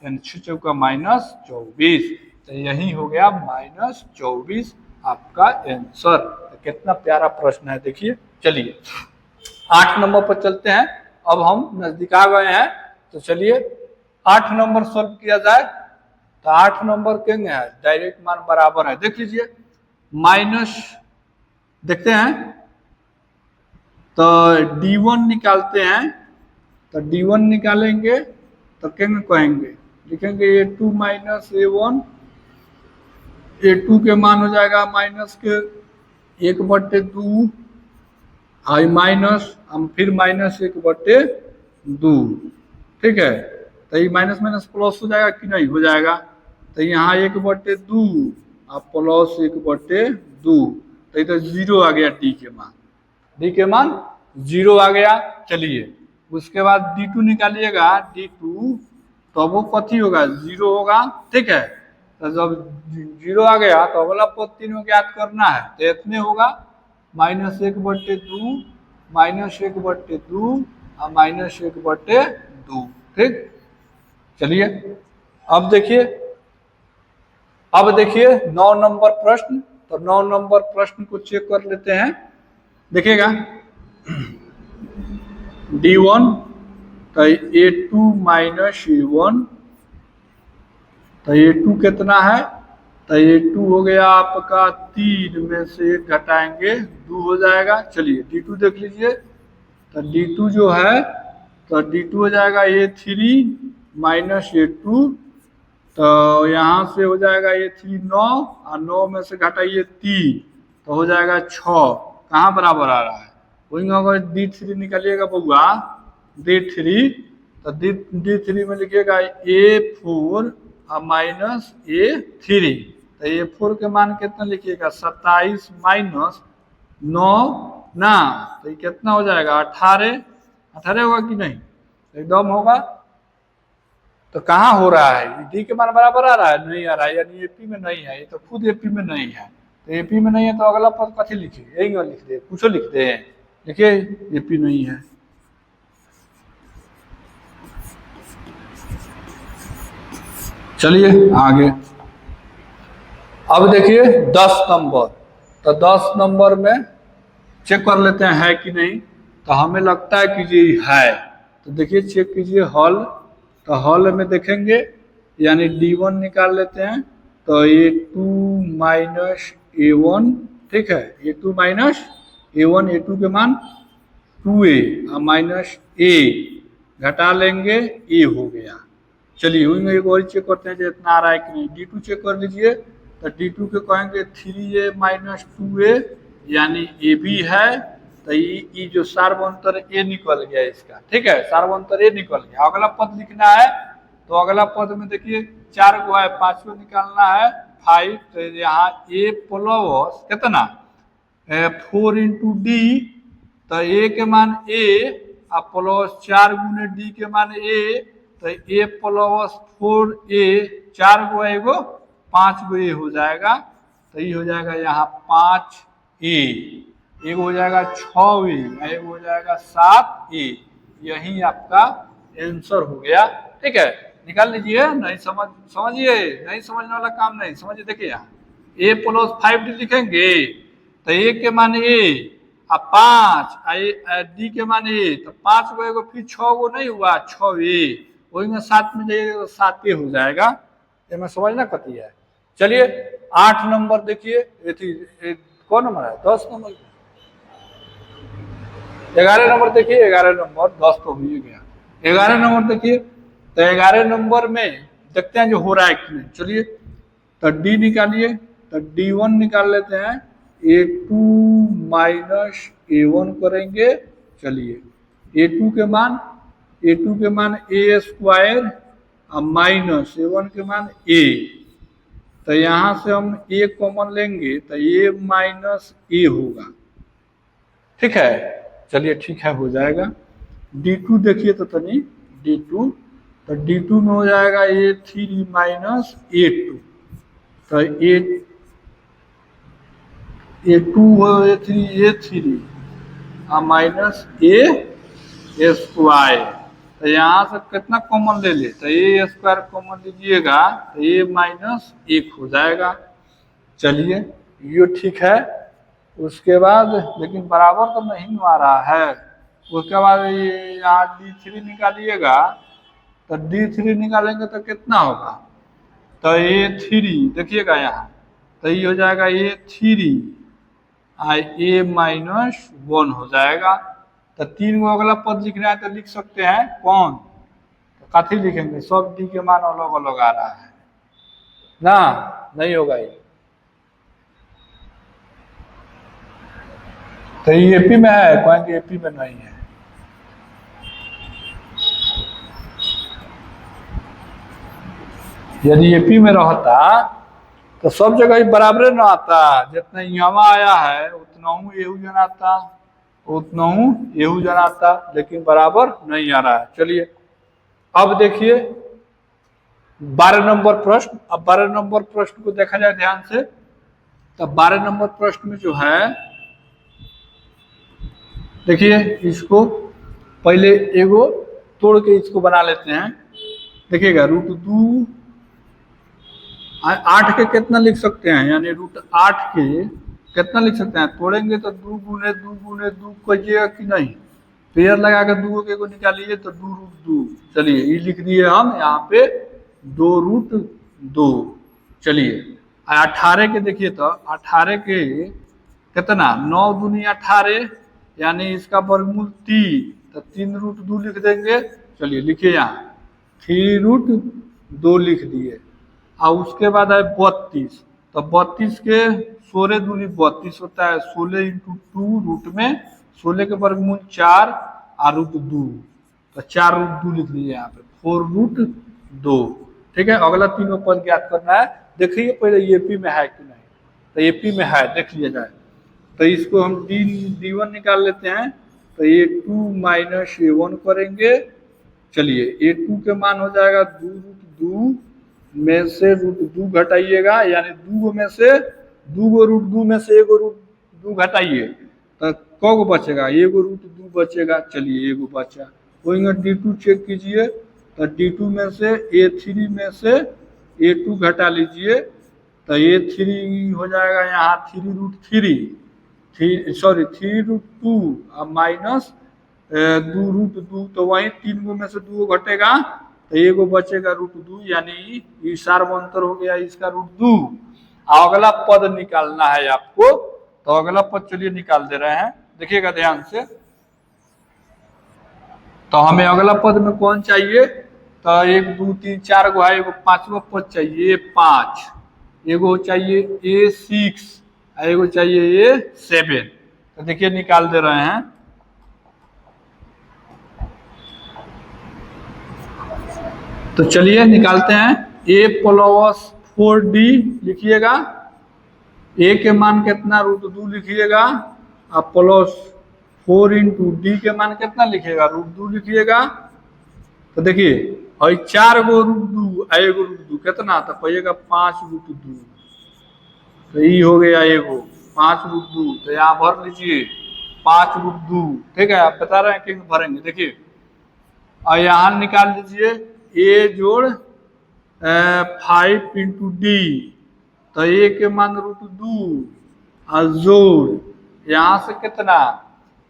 यानी 6 चौका -24। तो यही हो गया -24 आपका आंसर। तो कितना प्यारा प्रश्न है, देखिए। चलिए 8 नंबर पर चलते हैं। अब हम नजदीक आ गए हैं, तो चलिए 8 नंबर सॉल्व किया जाए। तो 8 नंबर केंगे है, डायरेक्ट मान बराबर है। देख लीजिए, माइनस देखते हैं। तो D1 निकालते हैं। तो D1 निकालेंगे तो केंगे कहेंगे, लिखेंगे A2 - A1। A2 के मान हो जाएगा -1/2, आई माइनस, हम फिर -1/2। ठीक है, तो ये माइनस माइनस प्लस हो जाएगा कि नहीं? हो जाएगा। तो यहाँ 1/2 और +1/2, तो इधर 0 आ गया। D के मान, D के मान 0 आ गया। चलिए उसके बाद D2 निकालिएगा। D2 तो वो कथी होगा? 0 होगा। ठीक है, तो जब 0 आ गया तो अगला पद 3 में ज्ञात करना है। तो इतने होगा -1/2, -1/2 और -1/2। ठीक, चलिए अब देखिए, 9 नंबर प्रश्न। तो 9 नंबर प्रश्न को चेक कर लेते हैं। देखिएगा, D1 तो A2 - A1। तो A2 कितना है? तो A2 हो गया आपका 3 में से 1 घटाएंगे 2 हो जाएगा। चलिए D2 देख लीजिए। तो D2 जो है, तो D2 हो जाएगा A3 - A2। तो यहाँ से हो जाएगा A3 9, और 9 में से घटाइए 3, तो हो जाएगा 6। कहाँ बराबर आ रहा है? वही अगर D3 निकालिएगा बउआ, D3, तो D3 में लिखिएगा A4 माइनस A3, तो A4 के मान कितना लिखिएगा 27 माइनस 9 ना, तो ये कितना हो जाएगा 18, 18 होगा कि नहीं, एकदम होगा। तो कहाँ हो रहा है, डी के मान बराबर आ रहा है, नहीं आ रहा है, यानी एपी में नहीं है, ये तो खुद एपी में नहीं है। तो एपी में नहीं है तो अगला पद कथी लिखिए, यही लिख दे, कुछ लिख दे, देखिए एपी नहीं है। चलिए आगे, अब देखिए 10 नंबर, तो 10 नंबर में चेक कर लेते हैं है कि नहीं, तो हमें लगता है कि ये है, तो देखिए चेक कीजिए हॉल, तो हॉल में देखेंगे यानी D1 निकाल लेते हैं, तो A2 माइनस A1, ठीक है, A2 माइनस A1, A2 के मान 2A माइनस A घटा लेंगे, A हो गया। चलिए वही में एक और चेक करते हैं जो इतना आ रहा है कि नहीं, D2 चेक कर लीजिए, तो D2 के कहेंगे 3A माइनस 2A यानी A भी है, तो ये जो सार्वंतर A निकल गया इसका, ठीक है, सार्वंतर A निकल गया। अगला पद लिखना है, तो अगला पद में देखिए 4 को है, 5 को निकालना है 5, तो यहाँ A प्लस कितना 4 इंटू D, तो A के मान A और प्लस 4 गुने D के मान A, तो A प्लस 4A, 4 गो एगो 5 गो A हो जाएगा, तो ये हो जाएगा यहाँ 5A, एक हो जाएगा 6A, एक हो जाएगा 7A, यही आपका आंसर हो गया, ठीक है, निकाल लीजिए। नहीं समझिए, नहीं समझने वाला काम नहीं, समझिए, देखिए यहाँ A प्लस 5D लिखेंगे, तो A के मान A और 5 D के मान A, तो 5 गो एगो फिर 6 गो नहीं हुआ 6A, वही में 7 में जाइएगा तो 7A हो जाएगा, ये मैं समझना कती है। चलिए 8 नंबर देखिए, कौन नंबर है 10 नंबर, 11 नंबर देखिए, 11 नंबर 10 तो हो ही गया, 11 नंबर देखिए, तो 11 नंबर में देखते हैं जो हो रहा है कि नहीं। चलिए तो D निकालिए, तो D1 निकाल लेते हैं, A2 माइनस A1 करेंगे, चलिए A2 के मान A स्क्वायर और माइनस A1 के मान A, तो यहाँ से हम A कॉमन लेंगे तो A माइनस A होगा, ठीक है, चलिए ठीक है, हो जाएगा। D2 देखिए तो तनी D2, तो D2 में हो जाएगा A3 माइनस A2, तो A2 हो A3 माइनस A स्क्वायर, तो यहाँ से कितना कॉमन ले ले, तो A स्क्वायर कॉमन लीजिएगा तो A माइनस 1 हो जाएगा। चलिए ये ठीक है, उसके बाद लेकिन बराबर तो नहीं आ रहा है, उसके बाद ये यहाँ D3 निकालिएगा, तो D3 निकालेंगे तो कितना होगा, तो A3 देखिएगा यहाँ, तो ये हो जाएगा A3 A माइनस 1 हो जाएगा। तो 3 गो अगला पद लिखना है तो लिख सकते हैं कौन, तो काफी लिखेंगे, सब D के मान अलग अलग आ रहा है ना, नहीं होगा ये, तो ये एपी में है, कहेंगे एपी में नहीं है। यदि एपी में रहता तो सब जगह ही बराबर न आता, जितना यहाँ आया है उतना एहू जनाता, उतना एहू जनाता, लेकिन बराबर नहीं आ रहा है। चलिए अब देखिए 12 नंबर प्रश्न, अब 12 नंबर प्रश्न को देखा जाए ध्यान से, तो 12 नंबर प्रश्न में जो है देखिए, इसको पहले एगो तोड़ के इसको बना लेते हैं, देखिएगा √2 8 के कितना लिख सकते हैं, यानी √8 के कितना लिख सकते हैं, तोड़ेंगे तो 2 गुने 2 गुने 2 कहिएगा कि नहीं, पेयर लगा के 2 के को निकालिए तो 2√2, चलिए ये लिख दिए हम यहाँ पे 2√2। चलिए 18 के देखिए, तो 18 के कितना 9 दूनी 18, यानी इसका वर्गमूल 3, तो 3√2 लिख देंगे। चलिए लिखिए यहाँ 3√2 लिख दिए, और उसके बाद है 32, तो 32 के 16 दूनी 32 होता है, 16 इंटू 2 रूट में 16 के वर्गमूल 4 और √2, तो 4√2 लिख लीजिए यहाँ पे, 4√2। ठीक है, अगला तीनों पद ज्ञात करना है। देखिए पहले एपी में है कि नहीं, तो एपी में है, देख लिया जाए। तो इसको हम D1 निकाल लेते हैं, तो A2 माइनस A1 करेंगे। चलिए A2 के मान हो जाएगा 2√2 में से √2 घटाइएगा, यानी 2 में से 2√2 में से 1√2 घटाइए, तो कौ बचेगा, 1√2 बचेगा। चलिए एगो बचा, वही D2 चेक कीजिए, तो D2 में से A3 में से A2 घटा लीजिए, तो A3 हो जाएगा यहाँ 3√2 माइनस 2√2, तो वही 3 गो में से 2 घटेगा, तो एगो बचेगा √2, यानी ये सार्वंतर हो गया इसका √2। अगला पद निकालना है आपको, तो अगला पद चलिए निकाल दे रहे हैं, देखिएगा ध्यान से। तो हमें अगला पद में कौन चाहिए, तो 1 2 3 4 गो है, एगो 5वां पद चाहिए, 5, एगो चाहिए A6, एगो चाहिए A7। तो देखिए निकाल दे रहे हैं। तो चलिए निकालते हैं। A + 4D लिखिएगा, A के मान कितना √2 लिखिएगा, अब प्लस 4 × D के मान कितना लिखिएगा, √2 लिखिएगा। तो देखिए और 4 गो √2 एगो √2 कितना, तो कहिएगा 5√2, तो ये हो गया एगो 5√2, तो यहाँ भर लीजिए 5√2। ठीक है, आप बता रहे हैं कि भरेंगे, देखिए और यहाँ निकाल लीजिए A जोड़ 5 × D, तो A के मान √2 और जोड़ यहाँ से कितना,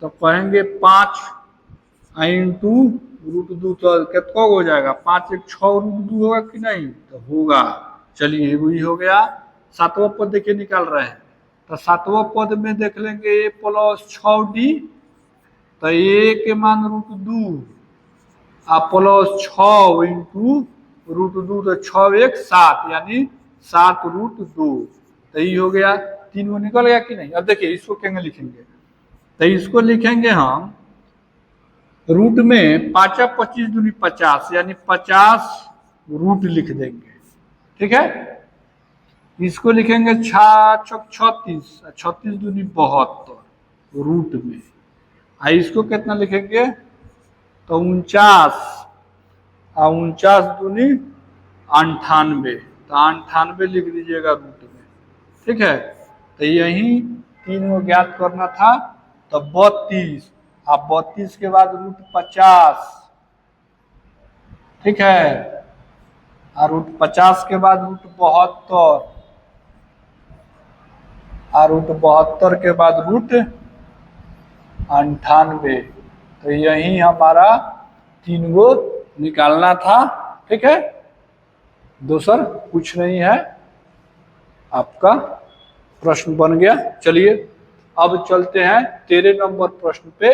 तो कहेंगे 5 × √2, तो कितना हो जाएगा, 5 × 6 √2 होगा कि नहीं, तो होगा। चलिए वही हो गया। 7वां पद देखिए निकाल रहे हैं, तो 7वां पद में देख लेंगे A + 6D, तो A के मान √2 प्लस 6 × √2, तो 6 1 7, यानी 7√2, तो ये हो गया। 3 वो निकल गया कि नहीं। अब देखिए इसको कैसे लिखेंगे, तो इसको लिखेंगे हम रूट में 5 × 25 दूनी 50, यानी 50 लिख देंगे। ठीक है, इसको लिखेंगे 6 × 36, 36 दूनी 72 रूट में। इसको कितना लिखेंगे, तो 49 और 49 दूनी 98, तो 98 लिख दीजिएगा रूट में। ठीक है, तो यही 3 को ज्ञात करना था, तो 32, अब 32 के बाद √50। ठीक है, और √50 के बाद √72, और √72 के बाद √98, तो यही हमारा 3 गो निकालना था। ठीक है, दूसर कुछ नहीं है, आपका प्रश्न बन गया। चलिए अब चलते हैं 13 नंबर प्रश्न पे।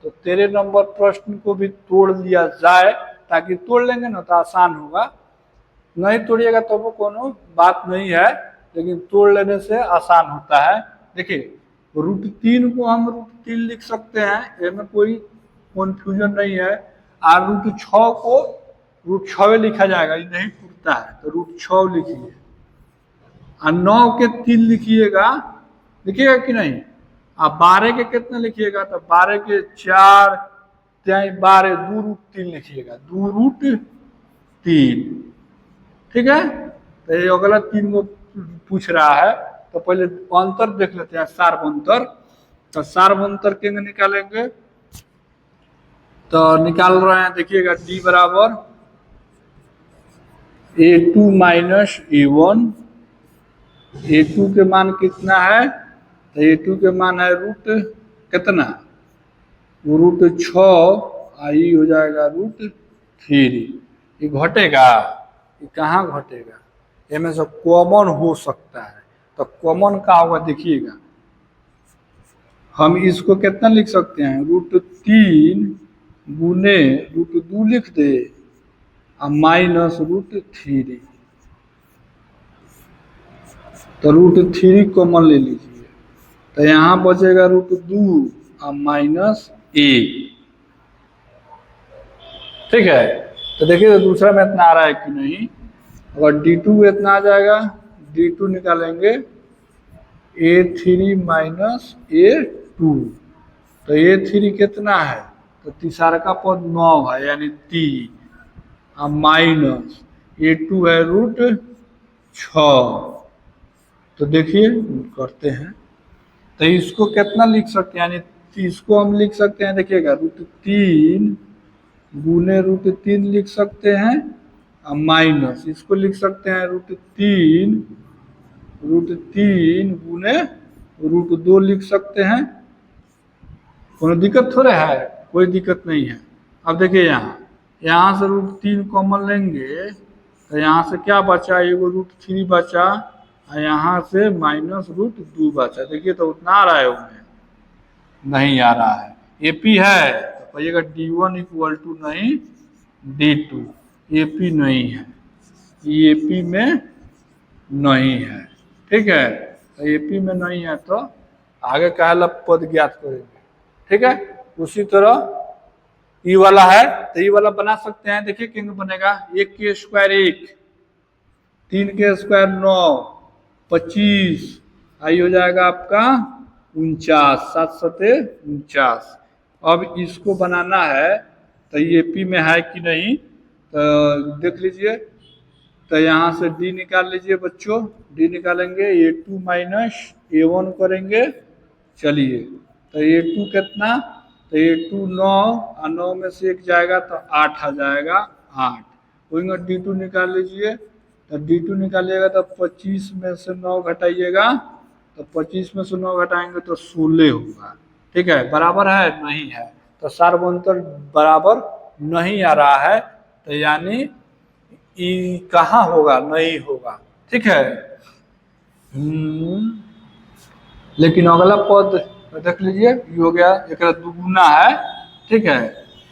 तो 13 नंबर प्रश्न को भी तोड़ लिया जाए, ताकि तोड़ लेंगे ना तो आसान होगा, नहीं तोड़िएगा तो वो कोनो बात नहीं है, लेकिन तोड़ लेने से आसान होता है। देखिए √3 को हम √3 लिख सकते हैं, इसमें कोई कन्फ्यूजन नहीं है। और √6 को √6 लिखा जाएगा, ये नहीं टूटता है, तो √6 लिखिए। और 9 के 3 लिखिएगा, लिखिएगा कि नहीं। अब 12 के कितना लिखिएगा, तो 12 के 4 12 2√3 लिखिएगा, 2√3। ठीक है, तो ये अगला 3 को पूछ रहा है, तो पहले अंतर देख लेते हैं, सार्वंतर। तो सार्वंतर केंगे निकालेंगे, तो निकाल रहे हैं, देखिएगा D बराबर A2 माइनस A1। A2 के मान कितना है, तो A2 के मान है कितना, √6, आई हो जाएगा √3। ये घटेगा, ये कहाँ घटेगा, इसमें से कॉमन हो सकता है, तो कॉमन का होगा, देखिएगा हम इसको कितना लिख सकते हैं, √3 गुने √2 लिख दे और माइनस √3, तो √3 कॉमन ले लीजिए, तो यहाँ बचेगा √2 और -1। ठीक है। तो देखिए तो दूसरा में इतना आ रहा है कि नहीं। अगर D2 इतना आ जाएगा, D2 निकालेंगे A3 माइनस A2, तो A3 कितना है, तो तीसरा का पद 9 है यानी 3, अब माइनस A2 है √6। तो देखिए करते हैं, तो इसको कितना लिख सकते हैं, यानी इसको हम लिख सकते हैं, देखिएगा √3 गुने √3 लिख सकते हैं, और माइनस इसको लिख सकते हैं √3 गुने √2 लिख सकते हैं। कोनो दिक्कत थोड़े है, कोई दिक्कत नहीं है। अब देखिए यहाँ से √3 कॉमन लेंगे, तो यहाँ से क्या बचा, एगो √3 बचा, और यहाँ से -√2 बचा। देखिए तो उतना आ रहा है, उनमें नहीं आ रहा है। AP है तो कहिएगा D1 इक्वल टू नहीं D2, AP नहीं है, AP में नहीं है। ठीक है, तो AP में नहीं है तो आगे कहला पद ज्ञात करेंगे। ठीक है, उसी तरह ई वाला है तो ई वाला बना सकते हैं। देखिए किंग बनेगा 1 के स्क्वायर 1, 3 के स्क्वायर 9, 25, आई हो जाएगा आपका 49, 7 सते 49। अब इसको बनाना है तो ये पी में है कि नहीं, तो देख लीजिए। तो यहाँ से डी निकाल लीजिए बच्चों, डी निकालेंगे A2 माइनस A1 करेंगे। चलिए तो A2 कितना, तो A2 9, और 9 में से 1 जाएगा तो 8 आ जाएगा, 8। वहीं D2 निकाल लीजिए, तो D2 निकालिएगा तो 25 में से 9 घटाइएगा, तो 25 में से 9 घटाएंगे तो 16 होगा। ठीक है, बराबर है नहीं है, तो सार्वंतर बराबर नहीं आ रहा है, तो यानी ई कहाँ होगा, नहीं होगा। ठीक है, लेकिन अगला पद देख लीजिए, ये हो गया एक दुगुना है। ठीक है,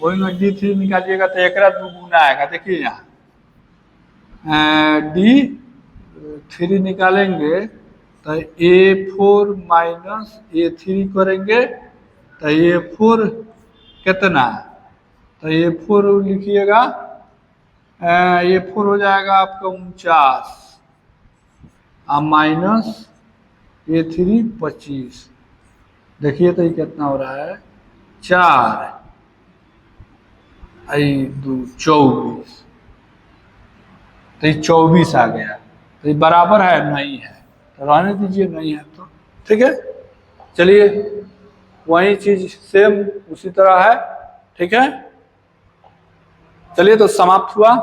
वही में D3 निकालिएगा तो एक दुगुना आएगा। देखिए यहाँ D3 निकालेंगे तो A4 माइनस A3 करेंगे, तो A4 कितना, तो A4 लिखिएगा, A4 हो जाएगा आपका 49, और माइनस A3 25। देखिए तो ये कितना हो रहा है, 4 2 24, तो ये 24 आ गया। तो ये बराबर है नहीं है, तो रहने दीजिए नहीं है तो। ठीक है, चलिए वही चीज सेम उसी तरह है। ठीक है, चलिए तो समाप्त हुआ।